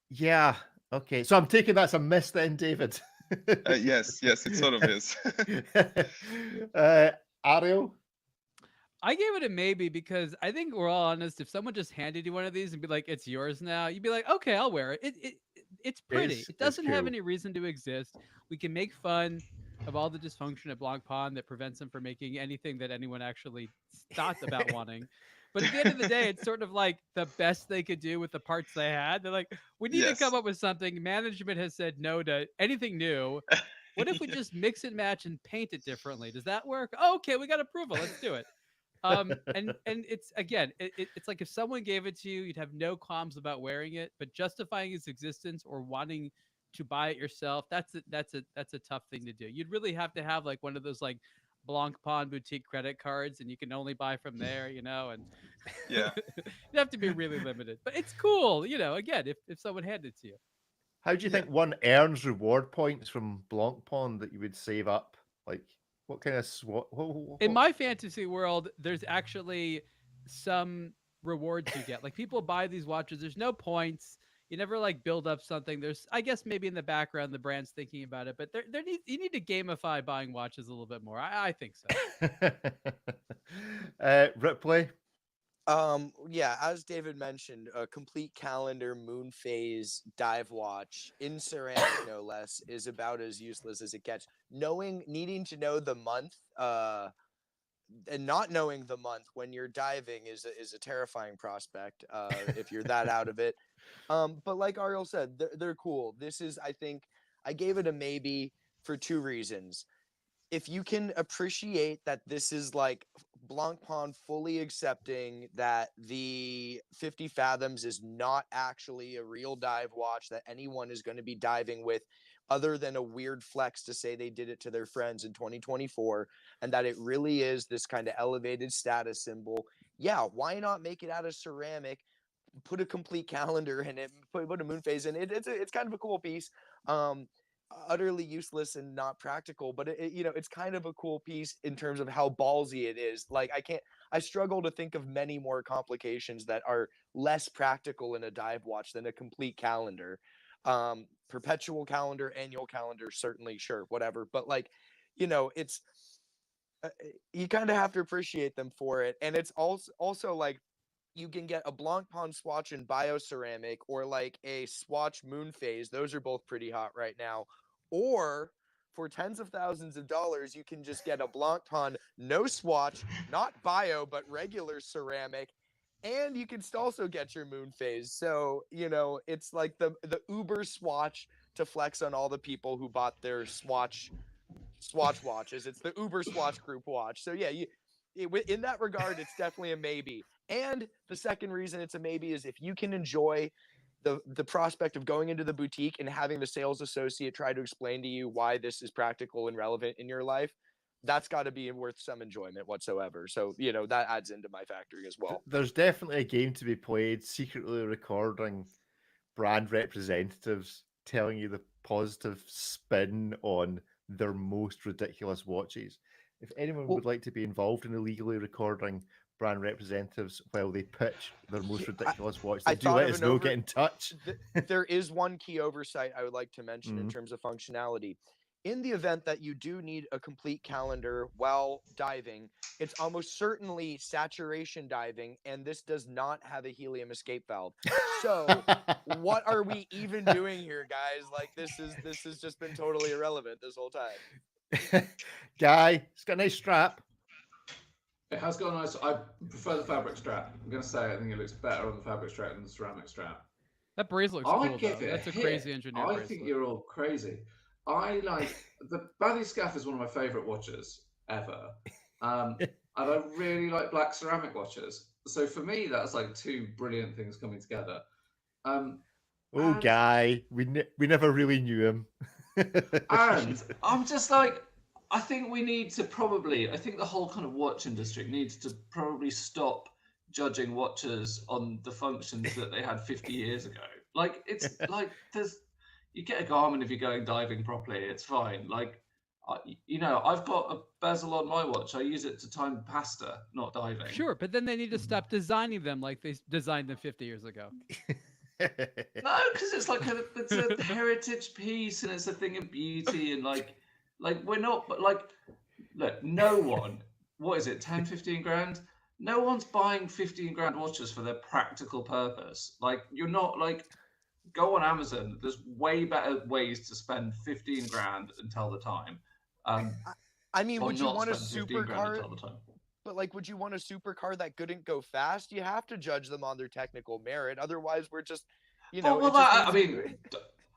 Yeah. Okay. So I'm taking that's a miss then, David. Yes, it sort of is. Ariel? I gave it a maybe because I think we're all honest. If someone just handed you one of these and be like, "It's yours now," you'd be like, "Okay, I'll wear it. It's pretty. It It's doesn't have cool. any reason to exist. We can make fun of all the dysfunction at Blanc Pond that prevents them from making anything that anyone actually thought about wanting." But at the end of the day, it's sort of like the best they could do with the parts they had. They're like, "We need to come Yes. up with something." Management has said no to anything new. What if we just mix and match and paint it differently? Does that work? Oh, okay, we got approval. Let's do it. And it's again, it's like if someone gave it to you, you'd have no qualms about wearing it, but justifying its existence or wanting to buy it yourself, that's a tough thing to do. You'd really have to have like one of those like Blanc Pond boutique credit cards, and you can only buy from there, and Yeah. you have to be really limited. But it's cool, again, if someone handed it to you. How do you Yeah. think one earns reward points from Blanc Pond that you would save up? Like, what kind of SWAT? In my fantasy world, there's actually some rewards you get. Like people buy these watches. There's no points. You never like build up something. There's, I guess, maybe in the background the brand's thinking about it, but you need to gamify buying watches a little bit more. I think so. Ripley. Yeah, as David mentioned, a complete calendar moon phase dive watch in ceramic, no less, is about as useless as it gets. Needing to know the month, and not knowing the month when you're diving is a terrifying prospect. If you're that out of it. But like Ariel said, they're cool. This is, I think, I gave it a maybe for two reasons. If you can appreciate that this is like Blanc Pond fully accepting that the 50 Fathoms is not actually a real dive watch that anyone is going to be diving with, other than a weird flex to say they did it to their friends in 2024, and that it really is this kind of elevated status symbol, yeah, why not make it out of ceramic? Put a complete calendar in it, put a moon phase in it. It's kind of a cool piece. Utterly useless and not practical, but it's kind of a cool piece in terms of how ballsy it is. Like I struggle to think of many more complications that are less practical in a dive watch than a complete calendar. Perpetual calendar, annual calendar, certainly, sure, whatever. But like, it's you kind of have to appreciate them for it, and it's also like you can get a Blanc Pond swatch in bioceramic or like a swatch moon phase. Those are both pretty hot right now. Or for tens of thousands of dollars, you can just get a Blanc Pond no swatch, not bio, but regular ceramic. And you can also get your moon phase. So, it's like the Uber swatch to flex on all the people who bought their swatch watches. It's the Uber swatch group watch. So yeah, in that regard, it's definitely a maybe. And the second reason it's a maybe is if you can enjoy the prospect of going into the boutique and having the sales associate try to explain to you why this is practical and relevant in your life, that's got to be worth some enjoyment whatsoever. So, that adds into my factory as well. There's definitely a game to be played, secretly recording brand representatives telling you the positive spin on their most ridiculous watches. If anyone would like to be involved in illegally recording brand representatives while they pitch their most ridiculous watch, then do let us know, get in touch. There is one key oversight I would like to mention in terms of functionality. In the event that you do need a complete calendar while diving, it's almost certainly saturation diving, and this does not have a helium escape valve. So what are we even doing here, guys? Like this has just been totally irrelevant this whole time. Guy, it's got a nice strap. It has got a nice. I prefer the fabric strap. I'm gonna say I think it looks better on the fabric strap than the ceramic strap. That bracelet looks cool, though. That's a crazy engineered bracelet. I think you're all crazy. I like the Bathyscaphe is one of my favorite watches ever, and I really like black ceramic watches. So for me, that's like two brilliant things coming together. Guy, we never really knew him. And I'm just like, I think we need to I think the whole kind of watch industry needs to probably stop judging watches on the functions that they had 50 years ago. Like, it's like, you get a Garmin if you're going diving properly, it's fine. Like, I've got a bezel on my watch. I use it to time pasta, not diving. Sure, but then they need to stop designing them like they designed them 50 years ago. No, because it's like it's a heritage piece and it's a thing of beauty and like we're not, but like, look, no one what is it, 10, 15 grand? No one's buying 15 grand watches for their practical purpose. Like, you're not like, go on Amazon. There's way better ways to spend 15 grand and tell the time. I mean, Or would you not want a spend 15 grand and supercar? tell the time. But like, would you want a supercar that couldn't go fast? You have to judge them on their technical merit. Otherwise, we're just, you know. Oh, well, I mean,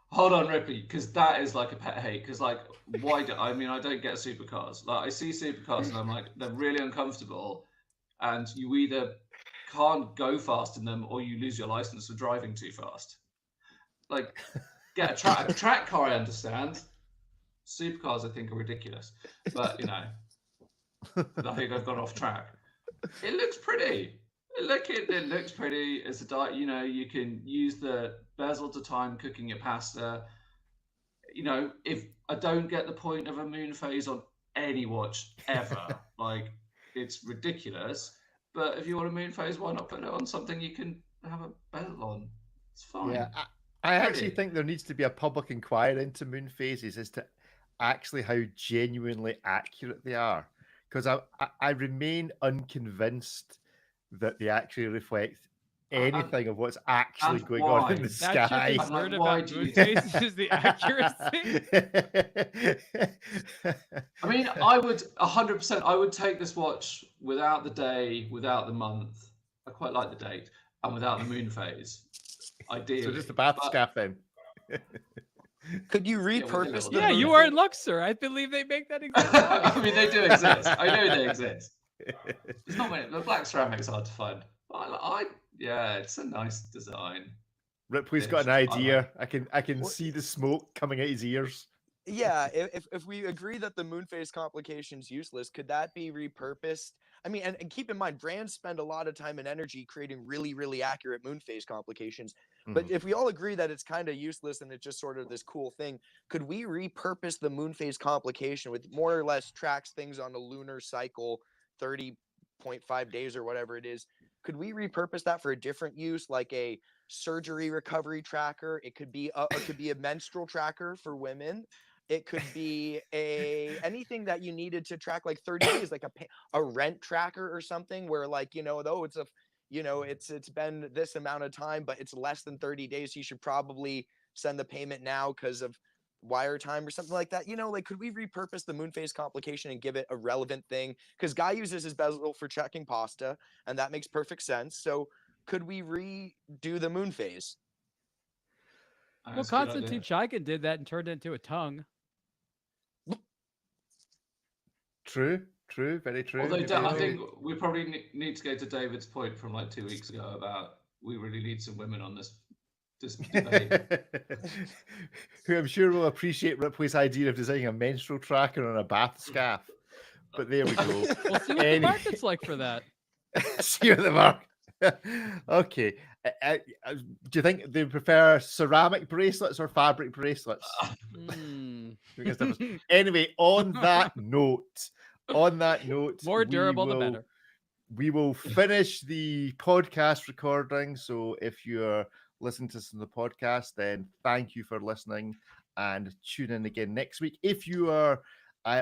hold on, Rippy, because that is like a pet hate. Because like, why do I don't get supercars. Like, I see supercars and I'm like, they're really uncomfortable, and you either can't go fast in them or you lose your license for driving too fast. Like, get a track car, I understand. Supercars, I think, are ridiculous, but you know. I think I've gone off track. It looks pretty. It looks pretty. It's a diet. You know, you can use the bezel to time cooking your pasta. You know, if I don't get the point of a moon phase on any watch ever, like it's ridiculous. But if you want a moon phase, why not put it on something you can have a bezel on? It's fine. Yeah, I actually think there needs to be a public inquiry into moon phases as to actually how genuinely accurate they are. Because I remain unconvinced that they actually reflect anything of what's actually going on in the That's sky. your concern about moon phases is the accuracy. I mean, I would 100%. I would take this watch without the day, without the month. I quite like the date, and without the moon phase. Ideally, So just a bath scarf then. Could you repurpose? Yeah, you are in luck, sir. I believe they make that exist. I mean, they do exist. I know they exist. It's not many. The black ceramic's hard to find. Yeah, it's a nice design. Ripley's got an idea. I can see the smoke coming out his ears. Yeah, if we agree that the moon phase complication is useless, could that be repurposed? I mean, and keep in mind, brands spend a lot of time and energy creating really, really accurate moon phase complications. But if we all agree that it's kind of useless and it's just sort of this cool thing, could we repurpose the moon phase complication with more or less tracks things on a lunar cycle, 30.5 days or whatever it is? Could we repurpose that for a different use, like a surgery recovery tracker? It could be a menstrual tracker for women. It could be anything that you needed to track like 30 days, like a rent tracker or something, where like, you know, though it's it's been this amount of time, but it's less than 30 days. So you should probably send the payment now because of wire time or something like that. You know, like, could we repurpose the moon phase complication and give it a relevant thing? Because Guy uses his bezel for checking pasta, and that makes perfect sense. So could we redo the moon phase? Well, Konstantin Chaikin did that and turned it into a tongue. True, very true. Although I think we probably need to go to David's point from like 2 weeks ago about we really need some women on this debate. Who I'm sure will appreciate Ripley's idea of designing a menstrual tracker on a bath scarf. But there we go. We'll see what the market's like for that. See what the market. Okay. Do you think they prefer ceramic bracelets or fabric bracelets? Anyway, on that note, more durable the better. We will finish the podcast recording. So if you're listening to this on the podcast, then thank you for listening and tune in again next week. If you are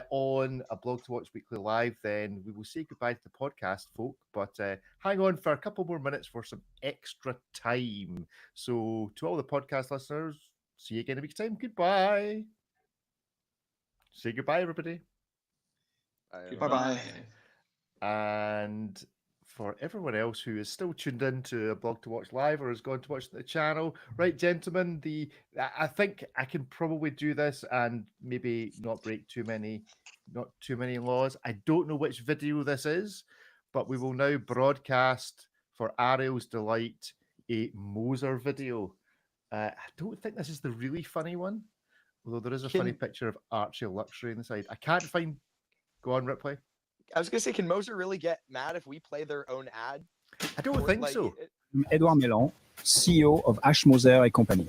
on a Blog to Watch Weekly Live, then we will say goodbye to the podcast folk, but hang on for a couple more minutes for some extra time. So to all the podcast listeners, see you again in a week's time. Goodbye. Say goodbye, everybody. Bye-bye. And for everyone else who is still tuned in to a Blog to Watch Live or has gone to watch the channel, right, gentlemen, I think I can probably do this and maybe not break too many laws. I don't know which video this is, but we will now broadcast for Ariel's delight a Moser video. I don't think this is the really funny one, although there is a funny picture of Archie Luxury on the side. I can't find. Go on, Ripley. I was gonna say, can Moser really get mad if we play their own ad? I don't think so. I'm Edouard Mellon, CEO of Ash Moser & Company.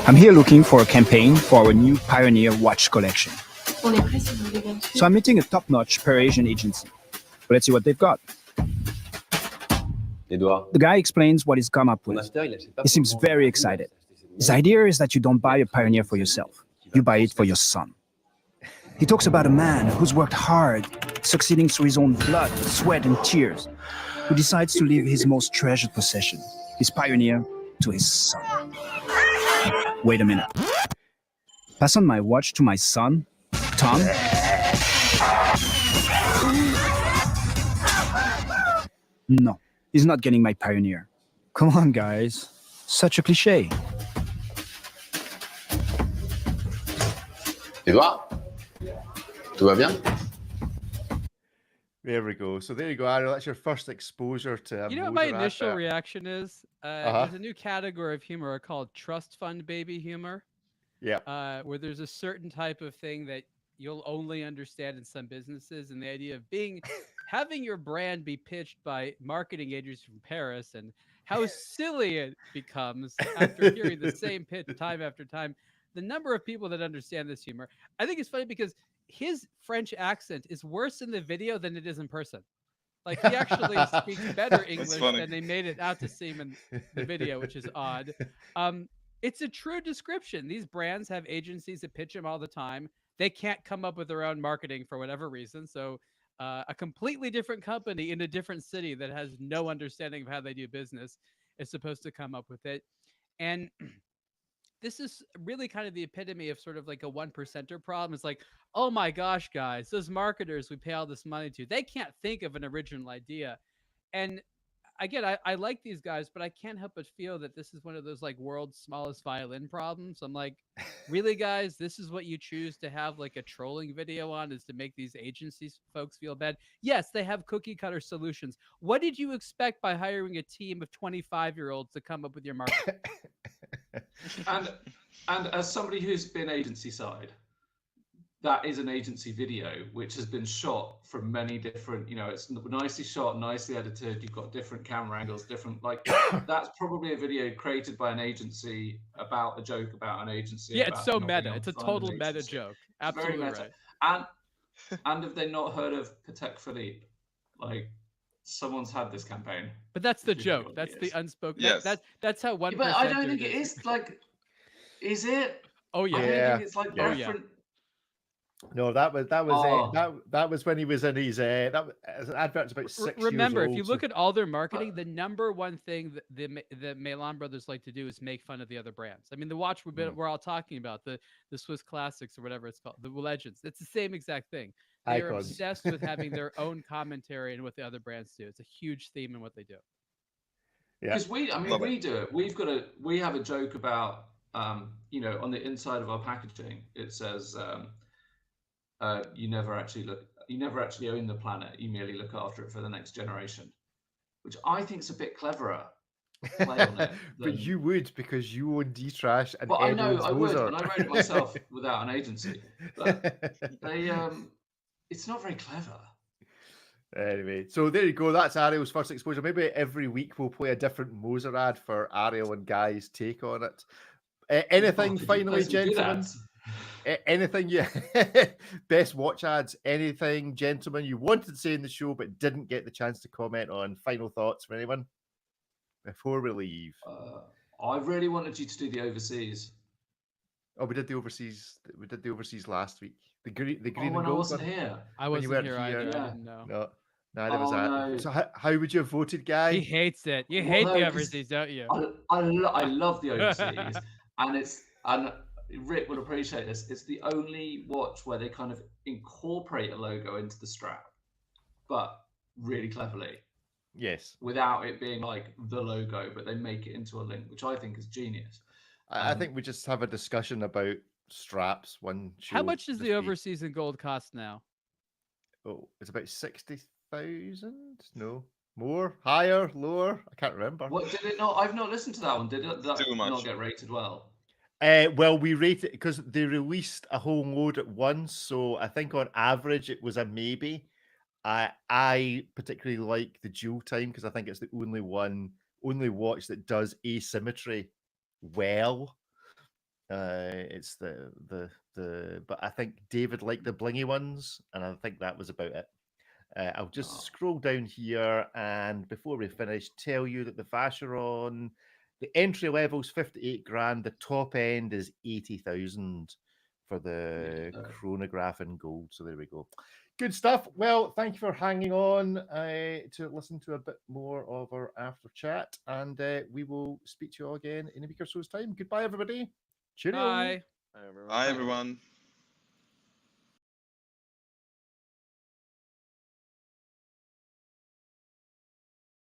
I'm here looking for a campaign for our new Pioneer watch collection. So I'm meeting a top-notch Parisian agency. But let's see what they've got. The guy explains what he's come up with. He seems very excited. His idea is that you don't buy a Pioneer for yourself. You buy it for your son. He talks about a man who's worked hard succeeding through his own blood, sweat, and tears, who decides to leave his most treasured possession, his Pioneer, to his son. Wait a minute. Pass on my watch to my son, Tom? No, he's not getting my Pioneer. Come on, guys. Such a cliché. Edouard, tout va bien? There we go. So there you go, Ariel. That's your first exposure to a You know what my Moser initial advert. reaction is? There's a new category of humor called trust fund baby humor. Yeah. Where there's a certain type of thing that you'll only understand in some businesses, and the idea of having your brand be pitched by marketing agencies from Paris, and how silly it becomes after hearing the same pitch time after time. The number of people that understand this humor, I think it's funny because his French accent is worse in the video than it is in person. Like, he actually speaks better English than they made it out to seem in the video, which is odd. It's a true description. These brands have agencies that pitch them all the time. They can't come up with their own marketing for whatever reason. So a completely different company in a different city that has no understanding of how they do business is supposed to come up with it. And this is really kind of the epitome of sort of like a 1%er problem. It's like, oh my gosh, guys, those marketers we pay all this money to, they can't think of an original idea. And again, I like these guys, but I can't help but feel that this is one of those like world's smallest violin problems. I'm like, really, guys, this is what you choose to have like a trolling video on, is to make these agencies folks feel bad? Yes, they have cookie cutter solutions. What did you expect by hiring a team of 25-year-olds to come up with your marketing? And as somebody who's been agency side, that is an agency video which has been shot from many different, it's nicely shot, nicely edited. You've got different camera angles, different, like, that's probably a video created by an agency about a joke about an agency. Yeah, it's so meta. It's a total meta agency. joke. Absolutely Very meta. right. And have they not heard of Patek Philippe? Like, someone's had this campaign. But that's the joke. That's the unspoken. Yes. That's how 1%. But I don't think it is. Like, is it? Oh yeah. I don't think it's like Oh, different. No, that was when he was in his adverts about 6 Remember, years old. if you look at all their marketing, the number one thing that the Milan brothers like to do is make fun of the other brands. I mean, the watch we're all talking about, the Swiss classics or whatever it's called, the legends. It's the same exact thing. They are obsessed with having their own commentary and what the other brands do. It's a huge theme in what they do. Yeah, Because we do it. We have a joke about on the inside of our packaging, it says you never actually own the planet, you merely look after it for the next generation, which I think is a bit cleverer play on it. But you would, because you own D-Trash and I know Edwards I would, Moser. and I wrote it myself without an agency. But they it's not very clever. Anyway, so there you go. That's Ariel's first exposure. Maybe every week we'll play a different Moser ad for Ariel and Guy's take on it. Anything finally, gentlemen? Anything best watch ads, anything, gentlemen, you wanted to say in the show but didn't get the chance to comment on? Final thoughts from anyone before we leave? I really wanted you to do the overseas. Oh, we did the overseas last week. The green and when gold I wasn't one. here. I wasn't here either. I didn't know. No, neither was that. No. So how would you have voted, Guy? He hates it. You hate the overseas, don't you? I love the overseas, and Rick will appreciate this. It's the only watch where they kind of incorporate a logo into the strap, but really cleverly. Yes. Without it being like the logo, but they make it into a link, which I think is genius. I think we just have a discussion about straps. How much does the overseas in gold cost now? Oh, it's about 60,000. No, more, higher, lower. I can't remember. What did it not? I've not listened to that one. Did it Too much. not get rated well? Well, we rate it because they released a whole load at once, so I think on average it was a maybe. I particularly like the dual time because I think it's the only watch that does asymmetry well. It's but I think David liked the blingy ones, and I think that was about it. I'll just scroll down here, and before we finish, tell you that the Vacheron, the entry level's 58 grand, the top end is 80,000 for the chronograph in gold. So there we go. Good stuff. Well, thank you for hanging on to listen to a bit more of our after chat, and we will speak to you all again in a week or so's time. Goodbye, everybody. Cheerio. Bye. Bye, everyone. Bye, everyone.